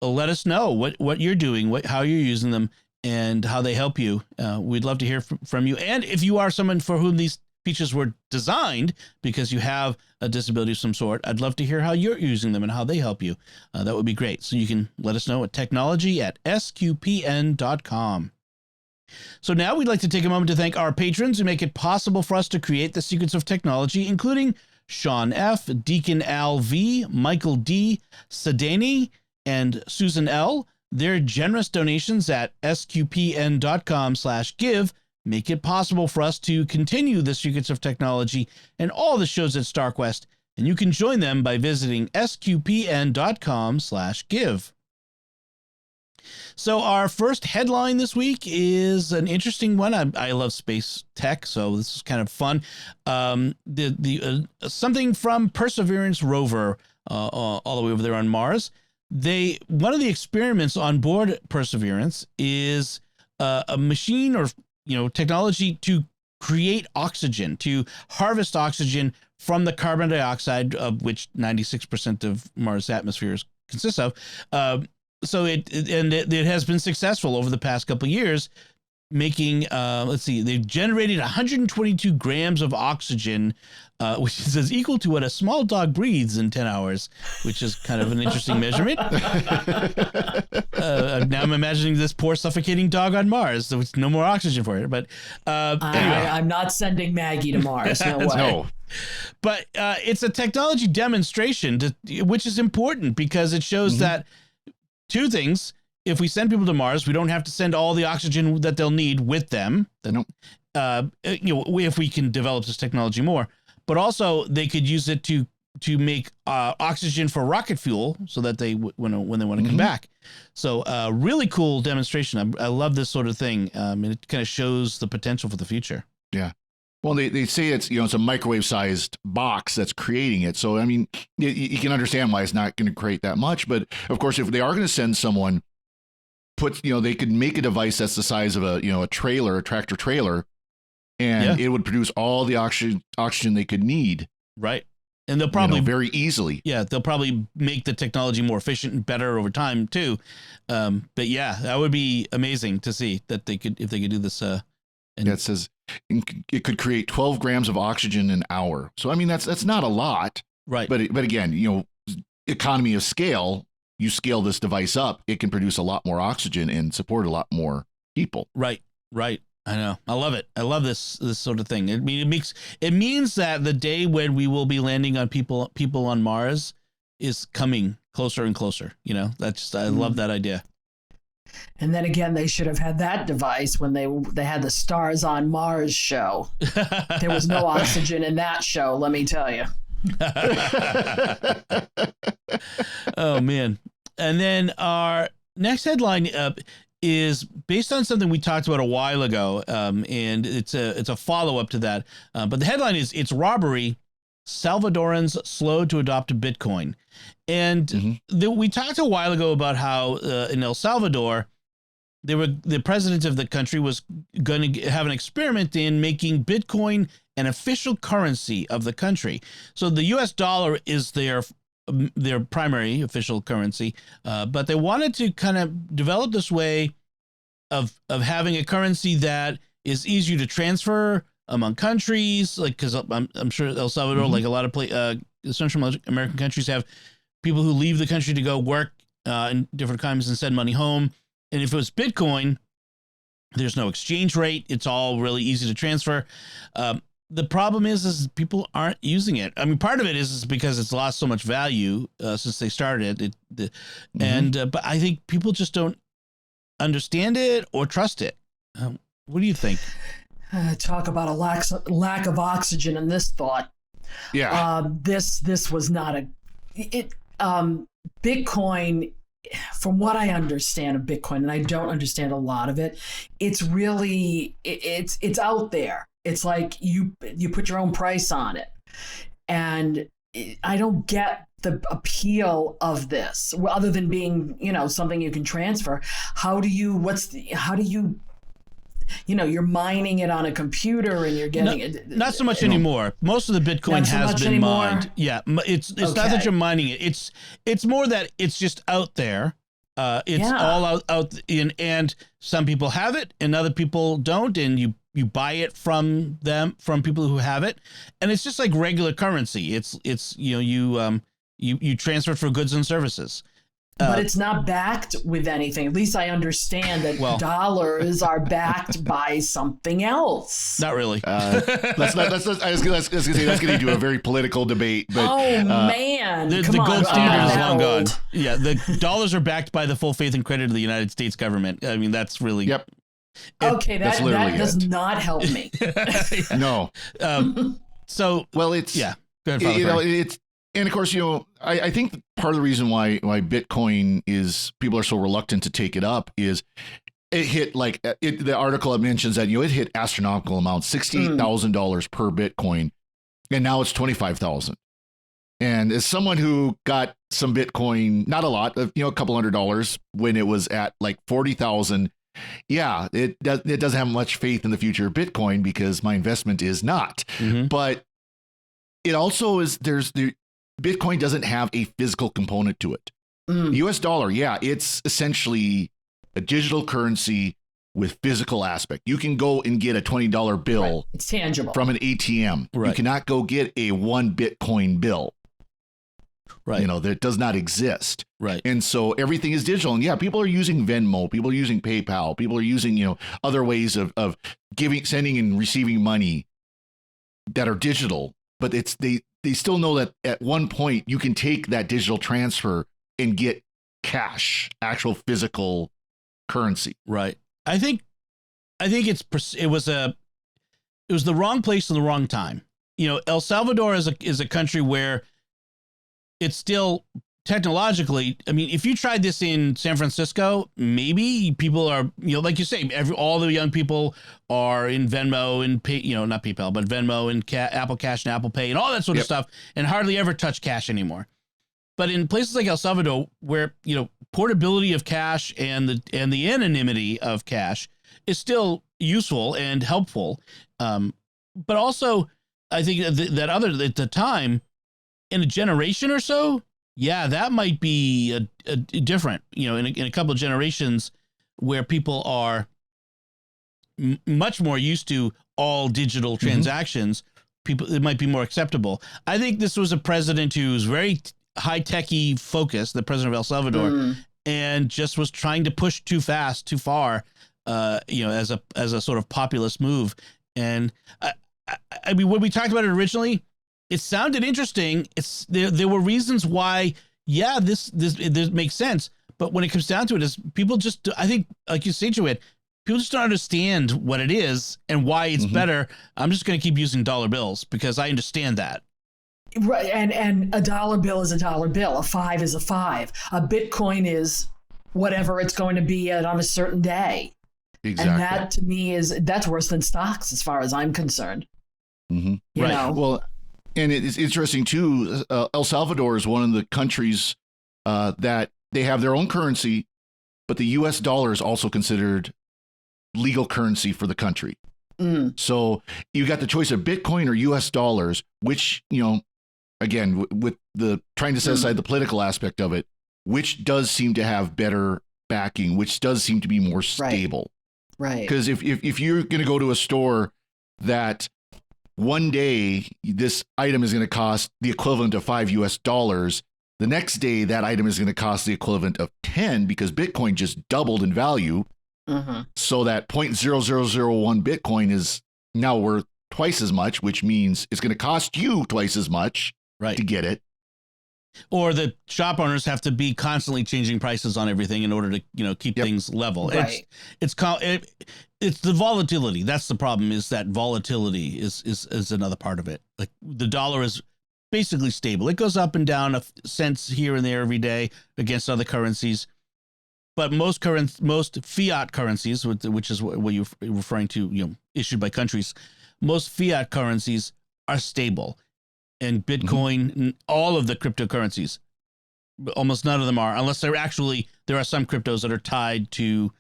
let us know what you're doing, how you're using them, and how they help you. We'd love to hear from you. And if you are someone for whom these features were designed because you have a disability of some sort, I'd love to hear how you're using them and how they help you. That would be great. So you can let us know at technology@sqpn.com. So now we'd like to take a moment to thank our patrons who make it possible for us to create the secrets of technology, including Sean F., Deacon Al V., Michael D., Sadani, and Susan L. Their generous donations at sqpn.com/give make it possible for us to continue the secrets of technology and all the shows at StarQuest, and you can join them by visiting sqpn.com/give. So our first headline this week is an interesting one. I love space tech, so this is kind of fun. Something from Perseverance rover all the way over there on Mars. One of the experiments on board Perseverance is a machine or technology to create oxygen, to harvest oxygen from the carbon dioxide, of which 96% of Mars' atmosphere consists of. So it has been successful over the past couple of years, making they've generated 122 grams of oxygen, which is equal to what a small dog breathes in 10 hours, which is kind of an interesting measurement. Now I'm imagining this poor suffocating dog on Mars. So it's no more oxygen for it. But anyway. I'm not sending Maggie to Mars. No way. No. But it's a technology demonstration, which is important because it shows that two things. If we send people to Mars, we don't have to send all the oxygen that they'll need with them. Nope. If we can develop this technology more, but also they could use it to make oxygen for rocket fuel, so that they when they want to come back. So really cool demonstration. I love this sort of thing. And it kind of shows the potential for the future. Yeah. Well, they say it's a microwave-sized box that's creating it. So, I mean, you can understand why it's not going to create that much. But, of course, if they are going to send someone, they could make a device that's the size of a tractor trailer, and it would produce all the oxygen they could need. Right. And they'll probably very easily. Yeah, they'll probably make the technology more efficient and better over time, too. But, yeah, that would be amazing to see that if they could do this. It says it could create 12 grams of oxygen an hour. So, I mean, that's not a lot. Right. But again, economy of scale, you scale this device up, it can produce a lot more oxygen and support a lot more people. Right. I know. I love it. I love this sort of thing. It means that the day when we will be landing on people on Mars is coming closer and closer. I love that idea. And then again, they should have had that device when they had the Stars on Mars show. There was no oxygen in that show, let me tell you. Oh, man. And then our next headline is based on something we talked about a while ago, and it's a follow-up to that. But the headline is, "It's Robbery, Salvadorans Slow to Adopt Bitcoin." And we talked a while ago about how in El Salvador, the president of the country was going to have an experiment in making Bitcoin an official currency of the country. So the U.S. dollar is their primary official currency, but they wanted to kind of develop this way of having a currency that is easier to transfer among countries, like, because I'm sure El Salvador, like a lot of Central American countries, have people who leave the country to go work in different countries and send money home. And if it was Bitcoin, there's no exchange rate. It's all really easy to transfer. The problem is people aren't using it. I mean, part of it is because it's lost so much value since they started it. But I think people just don't understand it or trust it. What do you think? Talk about a lack of oxygen in this thought. Yeah. This was not Bitcoin. From what I understand of Bitcoin, and I don't understand a lot of it, it's really it's out there. It's like you put your own price on it, and I don't get the appeal of this, other than being, something you can transfer? How do you, you're mining it on a computer and you're getting it. Not so much anymore. Most of the Bitcoin has been mined. Yeah, it's not that you're mining it. It's more that it's just out there. It's all out in, and some people have it and other people don't, and you buy it from people who have it, and it's just like regular currency. It's you transfer it for goods and services. But it's not backed with anything. At least I understand that dollars are backed by something else. Not really. Let's I was going to say that's going to do a very political debate. But, man. The gold standard is long gone. Yeah, the dollars are backed by the full faith and credit of the United States government. I mean, that's really... Yep. Okay, that does not help me. No. So... Well, it's... Yeah. Go ahead, Father. It's... And of course, I think part of the reason why Bitcoin people are so reluctant to take it up is it hit the article mentions that it hit astronomical amounts, $68,000 per Bitcoin, and now it's 25,000. And as someone who got some Bitcoin, not a lot, a couple $100 when it was at like 40,000, it doesn't have much faith in the future of Bitcoin because my investment is not. Mm-hmm. But it also is Bitcoin doesn't have a physical component to it. US dollar, it's essentially a digital currency with physical aspect. You can go and get a $20 bill. Right. It's tangible. From an ATM. Right. You cannot go get a 1 Bitcoin bill. Right. That does not exist. Right. And so everything is digital. And people are using Venmo, people are using PayPal, people are using, other ways of sending and receiving money that are digital. But they still know that at one point you can take that digital transfer and get cash, actual physical currency. Right. I think it was the wrong place in the wrong time. El Salvador is a country where it's still technologically, I mean, if you tried this in San Francisco, maybe people are, like you say, all the young people are in Venmo and not PayPal, but Venmo and Apple Cash and Apple Pay and all that sort of stuff, and hardly ever touch cash anymore. But in places like El Salvador, where portability of cash and the anonymity of cash is still useful and helpful, but also I think that at the time, in a generation or so, that might be a different, in a couple of generations where people are much more used to all digital transactions. People, it might be more acceptable. I think this was a president who's very high-techy focused, the president of El Salvador, and just was trying to push too fast, too far, as a sort of populist move. And I mean, when we talked about it originally, it sounded interesting. There were reasons why, this makes sense. But when it comes down to it, is people just, I think, like you say, Joanne, people just don't understand what it is and why it's better. I'm just going to keep using dollar bills because I understand that. Right, and a dollar bill is a dollar bill. A 5 is a 5. A Bitcoin is whatever it's going to be on a certain day. Exactly. And that to me that's worse than stocks as far as I'm concerned. Mm-hmm. You know? Well, and it's interesting too. El Salvador is one of the countries that they have their own currency, but the U.S. dollar is also considered legal currency for the country. So you got the choice of Bitcoin or U.S. dollars, which, again, with the trying to set aside the political aspect of it, which does seem to have better backing, which does seem to be more stable. Right. Because if you're going to go to a store that one day this item is going to cost the equivalent of $5 US, the next day that item is going to cost the equivalent of 10 because Bitcoin just doubled in value. So that 0.0001 Bitcoin is now worth twice as much, which means it's going to cost you twice as much to get it. Or the shop owners have to be constantly changing prices on everything in order to, keep things level. Right. It's the volatility. That's the problem, is that volatility is another part of it. Like the dollar is basically stable. It goes up and down a cents here and there every day against other currencies. But most fiat currencies, which is what you're referring to, issued by countries, most fiat currencies are stable. and Bitcoin, and all of the cryptocurrencies. Almost none of them are, unless there are some cryptos that are tied to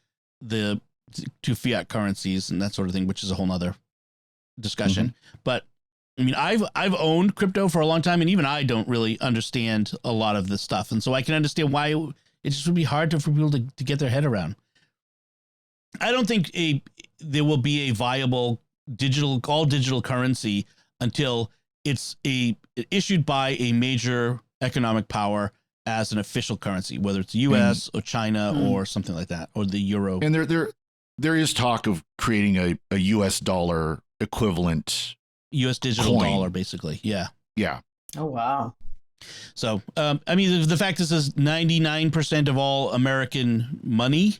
fiat currencies and that sort of thing, which is a whole nother discussion. But I mean, I've owned crypto for a long time, and even I don't really understand a lot of this stuff. And so I can understand why it just would be hard for people to get their head around. I don't think there will be a viable all digital currency until it's issued by a major economic power as an official currency, whether it's US or China or something like that, or the euro. And there is talk of creating a US dollar equivalent, US digital coin. dollar, basically. Yeah. Yeah. Oh, wow. So, I mean, the fact is 99% of all American money,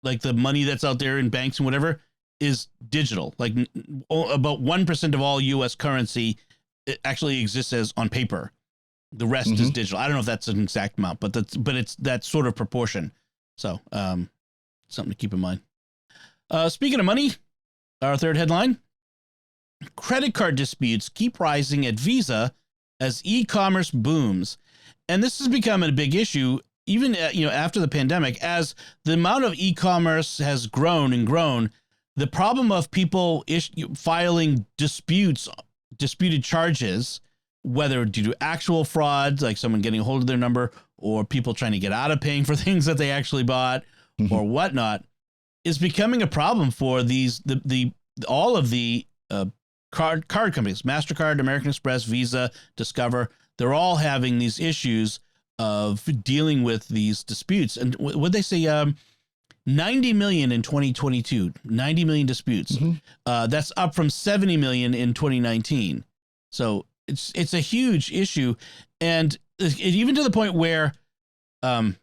like the money that's out there in banks and whatever, is digital. Like about 1% of all US currency actually exists as on paper. The rest is digital. I don't know if that's an exact amount, but it's that sort of proportion. So, something to keep in mind. Speaking of money, our third headline: credit card disputes keep rising at Visa as e-commerce booms. And this has become a big issue even after the pandemic, as the amount of e-commerce has grown and grown. The problem of people filing disputed charges, whether due to actual frauds, like someone getting a hold of their number, or people trying to get out of paying for things that they actually bought or whatnot, is becoming a problem for all of the card companies. MasterCard, American Express, Visa, Discover, they're all having these issues of dealing with these disputes. And what they say, 90 million in 2022, 90 million disputes. That's up from 70 million in 2019. So it's a huge issue. And even to the point where part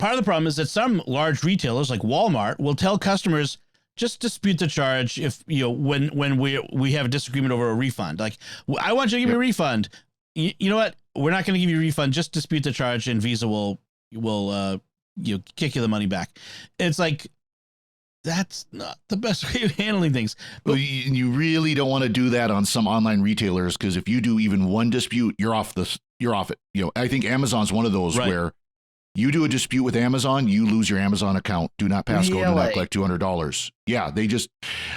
of the problem is that some large retailers like Walmart will tell customers, just dispute the charge if, when we have a disagreement over a refund. Like, I want you to give me a refund. You know what? We're not going to give you a refund. Just dispute the charge, and Visa will kick you the money back. It's like, that's not the best way of handling things. Well, you really don't want to do that on some online retailers, because if you do even one dispute, you're off it. I think Amazon's one of those where you do a dispute with Amazon, you lose your Amazon account. Do not pass go, do not collect $200. Yeah, they just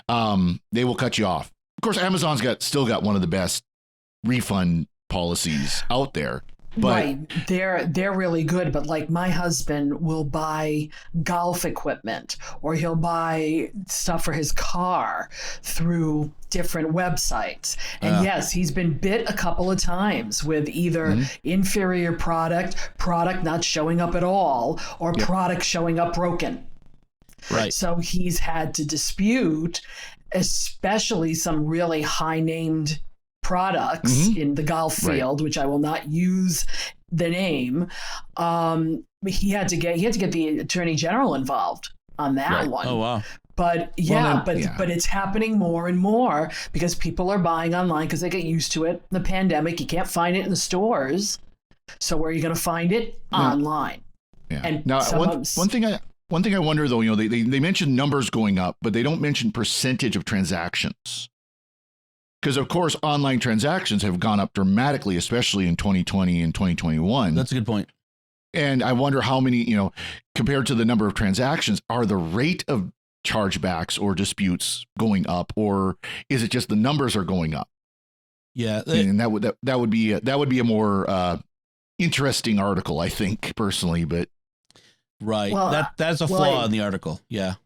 they will cut you off. Of course, Amazon's still got one of the best refund policies out there. But they're really good, but like my husband will buy golf equipment, or he'll buy stuff for his car through different websites. And yes, he's been bit a couple of times with either inferior product not showing up at all, or product showing up broken. Right. So he's had to dispute, especially some really high named products in the golf field, which I will not use the name. He had to get the Attorney General involved on that one. Oh wow. But but it's happening more and more because people are buying online because they get used to it. The pandemic, you can't find it in the stores. So where are you going to find it? Online. Yeah. And now one thing I wonder though, they mention numbers going up, but they don't mention percentage of transactions. Because, of course, online transactions have gone up dramatically, especially in 2020 and 2021. That's a good point. And I wonder how many, compared to the number of transactions, are the rate of chargebacks or disputes going up, or is it just the numbers are going up? Yeah. And that would be a more interesting article, I think, personally. But right. Well, that's a flaw in the article. Yeah.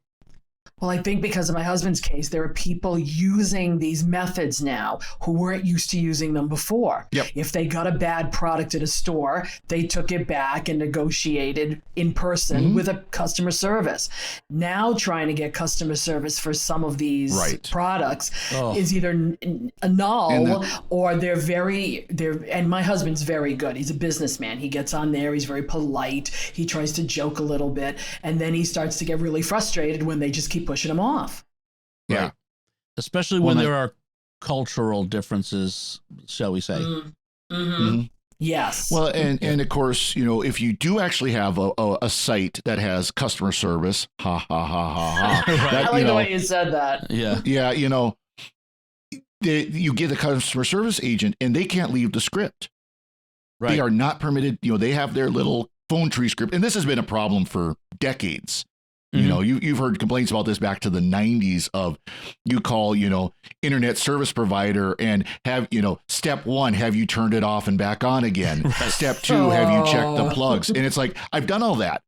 Well, I think because of my husband's case, there are people using these methods now who weren't used to using them before. Yep. If they got a bad product at a store, they took it back and negotiated in person with a customer service. Now trying to get customer service for some of these products is either a null or and my husband's very good. He's a businessman. He gets on there. He's very polite. He tries to joke a little bit. And then he starts to get really frustrated when they just keep pushing him off. Yeah. Right. Especially when there are cultural differences, shall we say. Yes. Well, and of course, if you do actually have a site that has customer service, ha ha ha ha ha. I like the way you said that. Yeah. Yeah. you get a customer service agent and they can't leave the script. Right. They are not permitted. They have their little phone tree script. And this has been a problem for decades. You've heard complaints about this back to the 90s of you call, internet service provider and have, step 1, have you turned it off and back on again? Right. Step 2, have you checked the plugs? And it's like, I've done all that.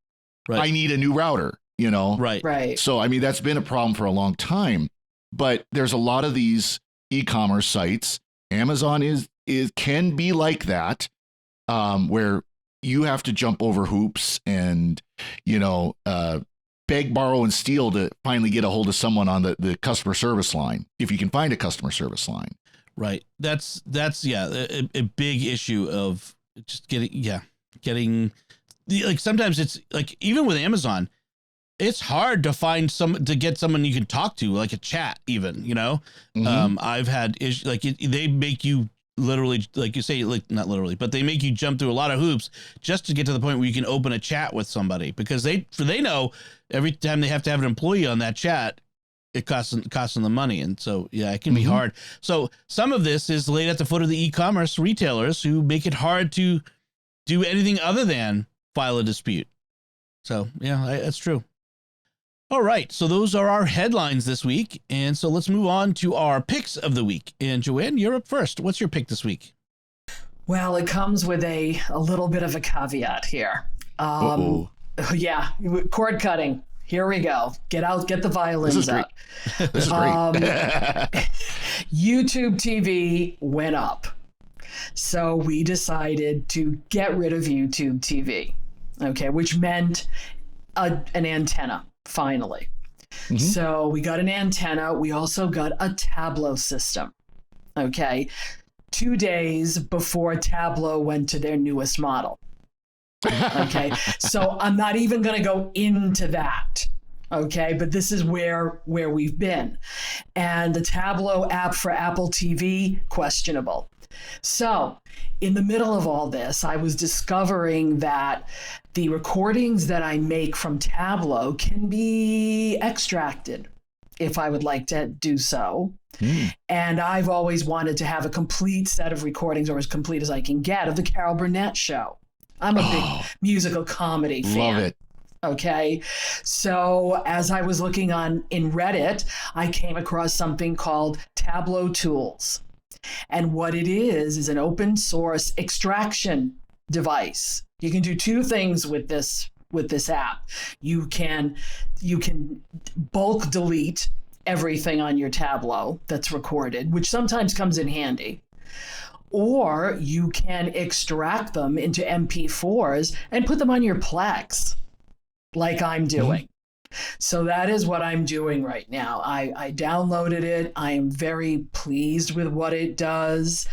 Right. I need a new router, Right. So, I mean, that's been a problem for a long time, but there's a lot of these e-commerce sites. Amazon can be like that, where you have to jump over hoops and, beg, borrow, and steal to finally get a hold of someone on the customer service line, if you can find a customer service line. Right. That's a big issue of just getting like, sometimes it's like, even with Amazon, it's hard to get someone you can talk to, like a chat even, Mm-hmm. I've had issues, like they make you literally, like you say, like not literally, but they make you jump through a lot of hoops just to get to the point where you can open a chat with somebody, because they know every time they have to have an employee on that chat, it costs them money. And so, it can be hard. So some of this is laid at the foot of the e-commerce retailers who make it hard to do anything other than file a dispute. So that's true. All right, so those are our headlines this week, and so let's move on to our picks of the week. And Joanne, you're up first. What's your pick this week? Well, it comes with a little bit of a caveat here. Yeah, cord cutting. Here we go. Get the violins out. This is great. YouTube TV went up, so we decided to get rid of YouTube TV. Okay, which meant an antenna. Finally. Mm-hmm. So we got an antenna. We also got a Tableau system. Okay. 2 days before Tableau went to their newest model. Okay. So I'm not even going to go into that. Okay. But this is where we've been. And the Tableau app for Apple TV, questionable. So in the middle of all this, I was discovering that the recordings that I make from Tableau can be extracted if I would like to do so. And I've always wanted to have a complete set of recordings, or as complete as I can get, of the Carol Burnett show. I'm a big musical comedy fan. Love it. Okay. So as I was looking in Reddit, I came across something called Tableau Tools. And what it is an open source extraction device. You can do 2 things with this app. You can bulk delete everything on your Tableau that's recorded, which sometimes comes in handy. Or you can extract them into MP4s and put them on your Plex, like I'm doing. So that is what I'm doing right now. I downloaded it. I am very pleased with what it does,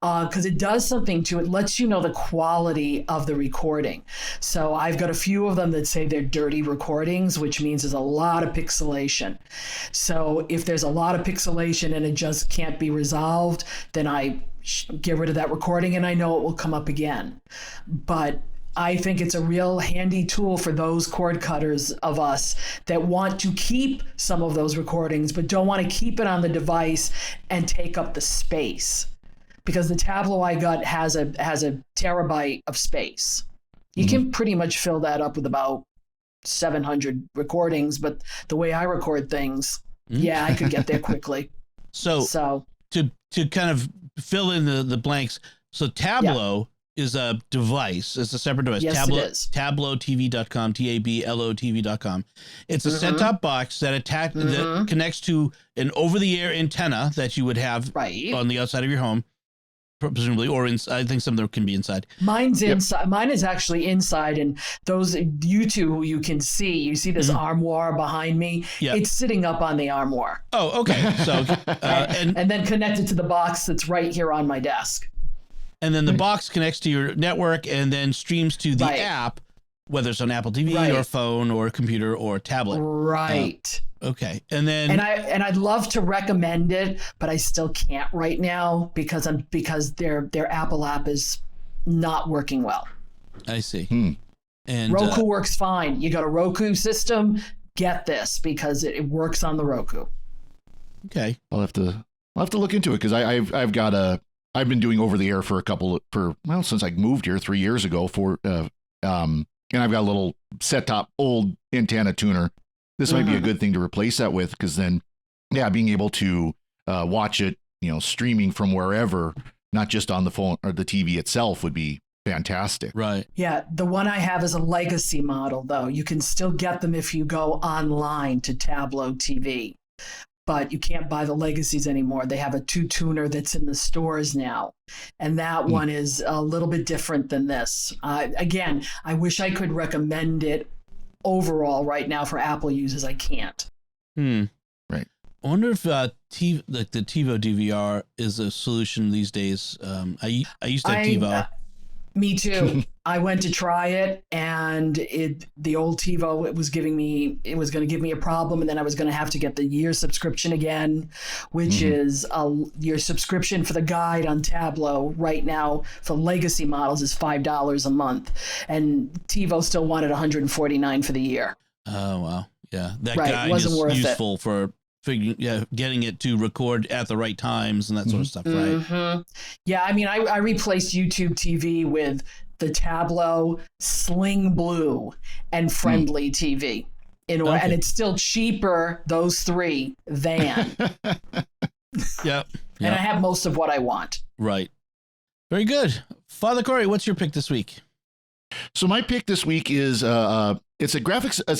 because it does something to it. Lets you know the quality of the recording. So I've got a few of them that say they're dirty recordings, which means there's a lot of pixelation. So if there's a lot of pixelation and it just can't be resolved, then I get rid of that recording and I know it will come up again. But I think it's a real handy tool for those cord cutters of us that want to keep some of those recordings, but don't want to keep it on the device and take up the space. Because the Tableau I got has a terabyte of space. You can pretty much fill that up with about 700 recordings, but the way I record things, I could get there quickly. So to kind of fill in the blanks, so Tableau is a device. It's a separate device. Yes, Tableau, it is. TableauTV.com, TabloTV.com. It's a set-top box that that connects to an over-the-air antenna that you would have on the outside of your home, presumably, or I think some of them can be inside. Mine's inside. Mine is actually inside, and those you can see. You see this armoire behind me. Yep. It's sitting up on the armoire. Oh, okay. So and then connected to the box that's right here on my desk. And then the box connects to your network and then streams to the app, whether it's on Apple TV or phone or computer or tablet. Right. Okay. And then and I'd love to recommend it, but I still can't right now because their Apple app is not working well. I see. And Roku works fine. You got a Roku system, get this because it works on the Roku. Okay. I'll have to I'll have to look into it because I've been doing over the air since I moved here 3 years ago and I've got a little set top old antenna tuner. This might be a good thing to replace that with, because then, being able to watch it, streaming from wherever, not just on the phone or the TV itself, would be fantastic. Right. Yeah. The one I have is a legacy model, though. You can still get them if you go online to Tableau TV, but you can't buy the legacies anymore. They have a 2-tuner that's in the stores now. And that one is a little bit different than this. Again, I wish I could recommend it overall right now for Apple users. I can't. Right. I wonder if the TiVo DVR is a solution these days. I used to have TiVo. Me too. I went to try it, and the old TiVo, it was going to give me a problem, and then I was going to have to get the year subscription again, which is your subscription for the guide on Tableau right now for legacy models is $5 a month, and TiVo still wanted $149 for the year. Oh wow, yeah, that right. guide Wasn't is worth useful for getting it to record at the right times and that sort of stuff, right? Yeah, I mean, I replaced YouTube TV with the Tableau, Sling Blue, and Friendly TV. And it's still cheaper, those three, than. Yep. And I have most of what I want. Right. Very good. Father Cory, what's your pick this week? So my pick this week is it's an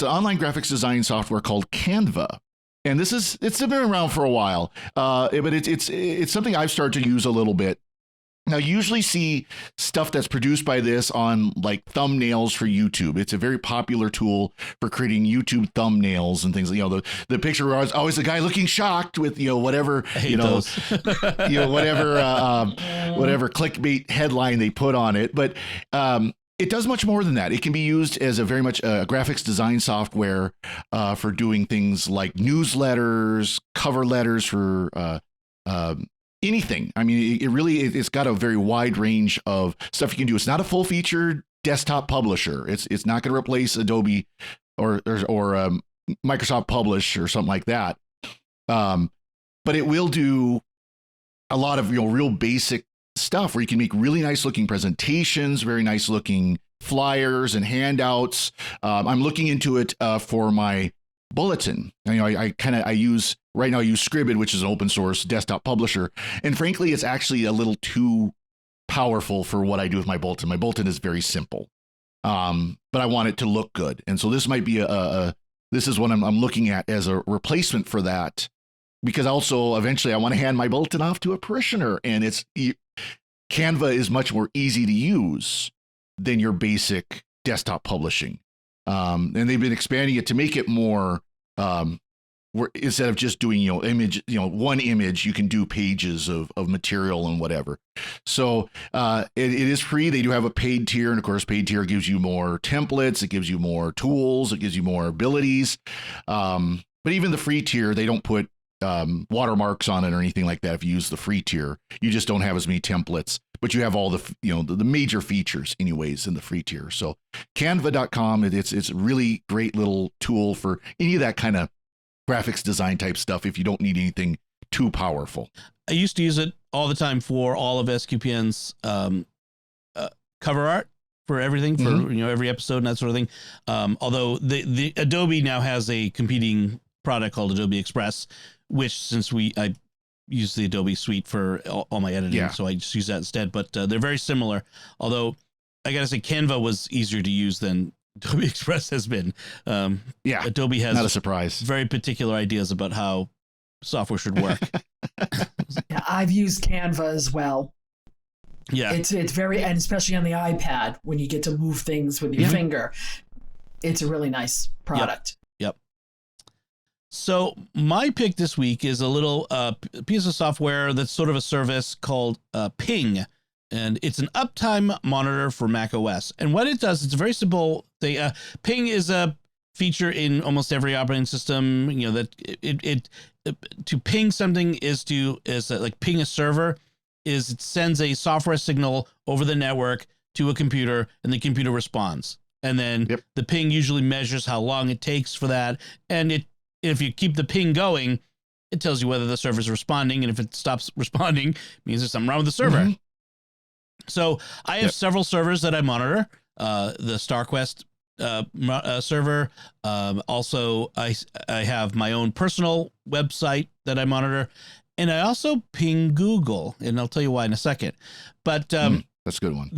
online graphics design software called Canva. And it's been around for a while, but it's something I've started to use a little bit. Now, you usually see stuff that's produced by this on like thumbnails for YouTube. It's a very popular tool for creating YouTube thumbnails and things. The picture was always the guy looking shocked with whatever whatever clickbait headline they put on it, but it does much more than that. It can be used as a very much graphics design software for doing things like newsletters, cover letters for anything. I mean, it's got a very wide range of stuff you can do. It's not a full featured desktop publisher. It's not going to replace Adobe or Microsoft Publish or something like that. But it will do a lot of real basic stuff where you can make really nice looking presentations, very nice looking flyers and handouts. I'm looking into it for my bulletin. I use Scribd, which is an open source desktop publisher. And frankly, it's actually a little too powerful for what I do with my bulletin. My bulletin is very simple, but I want it to look good. And so this might be this is what I'm looking at as a replacement for that, because also eventually I want to hand my bulletin off to a parishioner, and Canva is much more easy to use than your basic desktop publishing. And they've been expanding it to make it more, where instead of just doing, one image, you can do pages of material and whatever. So it is free. They do have a paid tier. And of course, paid tier gives you more templates. It gives you more tools. It gives you more abilities. But even the free tier, they don't put watermarks on it or anything like that. If you use the free tier, you just don't have as many templates, but you have all the major features anyways in the free tier. So canva.com, it's a really great little tool for any of that kind of graphics design type stuff if you don't need anything too powerful. I used to use it all the time for all of SQPN's cover art for everything, for every episode and that sort of thing. Although the Adobe now has a competing product called Adobe Express, which since I use the Adobe suite for all my editing, so I just use that instead. But they're very similar. Although I gotta say, Canva was easier to use than Adobe Express has been. Adobe has not a surprise. Very particular ideas about how software should work. Yeah, I've used Canva as well. Yeah, it's very, and especially on the iPad when you get to move things with your finger, it's a really nice product. Yep. So my pick this week is a little piece of software that's sort of a service called Ping, and it's an uptime monitor for Mac OS. And what it does, it's a very simple thing. Ping is a feature in almost every operating system. That it to ping something is like ping a server. Is it sends a software signal over the network to a computer, and the computer responds. And then the ping usually measures how long it takes for that, and if you keep the ping going, it tells you whether the server is responding. And if it stops responding, it means there's something wrong with the server. Mm-hmm. So I have several servers that I monitor. The StarQuest server. Also, I have my own personal website that I monitor. And I also ping Google, and I'll tell you why in a second. But that's a good one.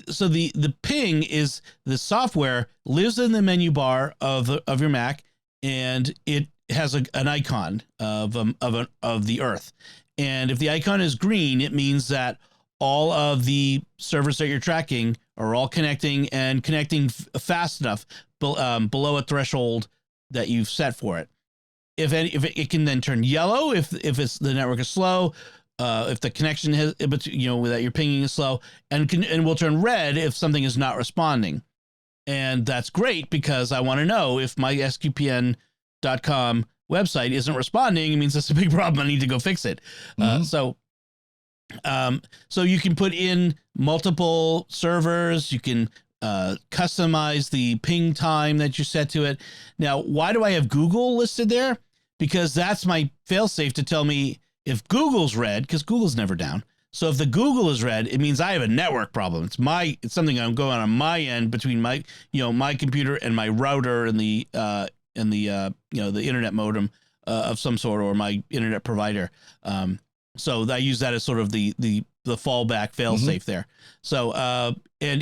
So the ping is the software lives in the menu bar of your Mac, and it has an icon of the Earth. And if the icon is green, it means that all of the servers that you're tracking are all connecting and connecting fast enough below a threshold that you've set for it. If it can then turn yellow if the network is slow, if the connection has, that you're pinging is slow, and will turn red if something is not responding. And that's great because I want to know if my sqpn.com website isn't responding. It means that's a big problem. I need to go fix it. So you can put in multiple servers. You can customize the ping time that you set to it. Now, why do I have Google listed there? Because that's my failsafe to tell me if Google's red, because Google's never down. So if the Google is red, it means I have a network problem. It's something I'm going on my end between my computer and my router and the internet modem of some sort, or my internet provider. So I use that as sort of the fallback fail-safe there. So and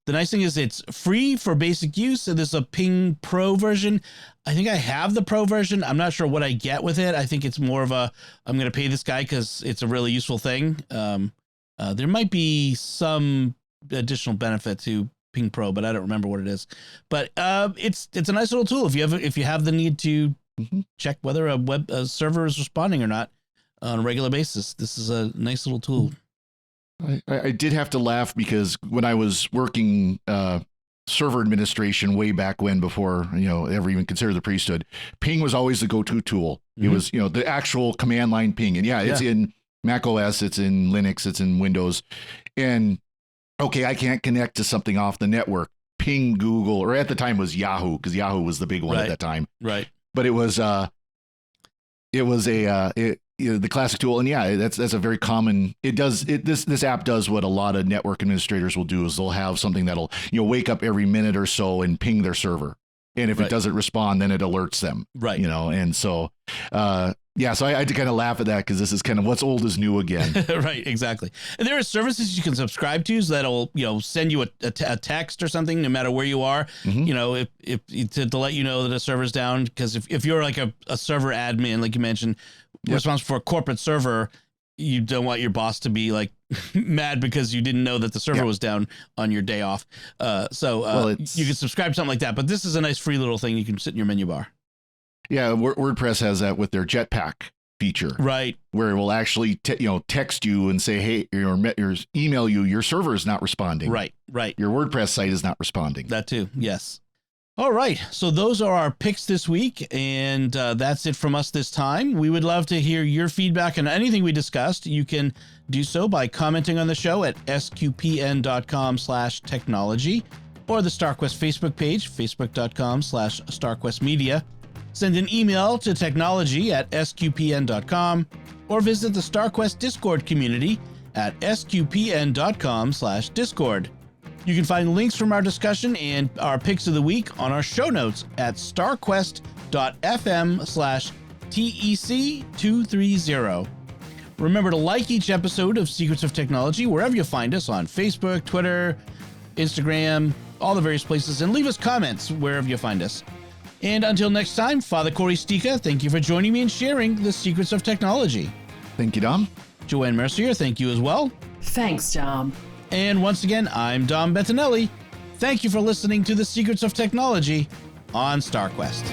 the nice thing is it's free for basic use. And there's a Ping Pro version. I think I have the Pro version. I'm not sure what I get with it. I think it's more of I'm going to pay this guy because it's a really useful thing. There might be some additional benefit to Ping Pro, but I don't remember what it is. But it's a nice little tool if you have the need to check whether a server is responding or not on a regular basis. This is a nice little tool. I did have to laugh because when I was working server administration way back when, before ever even considered the priesthood, ping was always the go-to tool. It was the actual command line ping, and it's in Mac OS, it's in Linux, it's in Windows, and okay, I can't connect to something off the network. Ping Google, or at the time it was Yahoo, because Yahoo was the big one at that time. Right. But it was the classic tool, and that's a very common. This app does what a lot of network administrators will do, is they'll have something that'll wake up every minute or so and ping their server, and if it doesn't respond, then it alerts them. Right. And so so I had to kind of laugh at that because this is kind of what's old is new again. Right, exactly. And there are services you can subscribe to that'll send you a text or something no matter where you are. If to let you know that a server's down, because if you're like a server admin, like you mentioned, responsible for a corporate server, you don't want your boss to be like mad because you didn't know that the server was down on your day off. You can subscribe to something like that. But this is a nice free little thing you can sit in your menu bar. Yeah, WordPress has that with their Jetpack feature, right? Where it will actually text you and say, "Hey," or email you, "Your server is not responding." Right. Your WordPress site is not responding. That too. Yes. All right. So those are our picks this week, and that's it from us this time. We would love to hear your feedback on anything we discussed. You can do so by commenting on the show at sqpn.com/technology, or the StarQuest Facebook page, facebook.com/StarQuestMedia. Send an email to technology@sqpn.com, or visit the StarQuest Discord community at sqpn.com/Discord. You can find links from our discussion and our picks of the week on our show notes at starquest.fm/TEC230. Remember to like each episode of Secrets of Technology wherever you find us, on Facebook, Twitter, Instagram, all the various places, and leave us comments wherever you find us. And until next time, Father Cory Sticha, thank you for joining me and sharing the Secrets of Technology. Thank you, Dom. Joanne Mercier, thank you as well. Thanks, Dom. And once again, I'm Dom Bettinelli. Thank you for listening to the Secrets of Technology on StarQuest.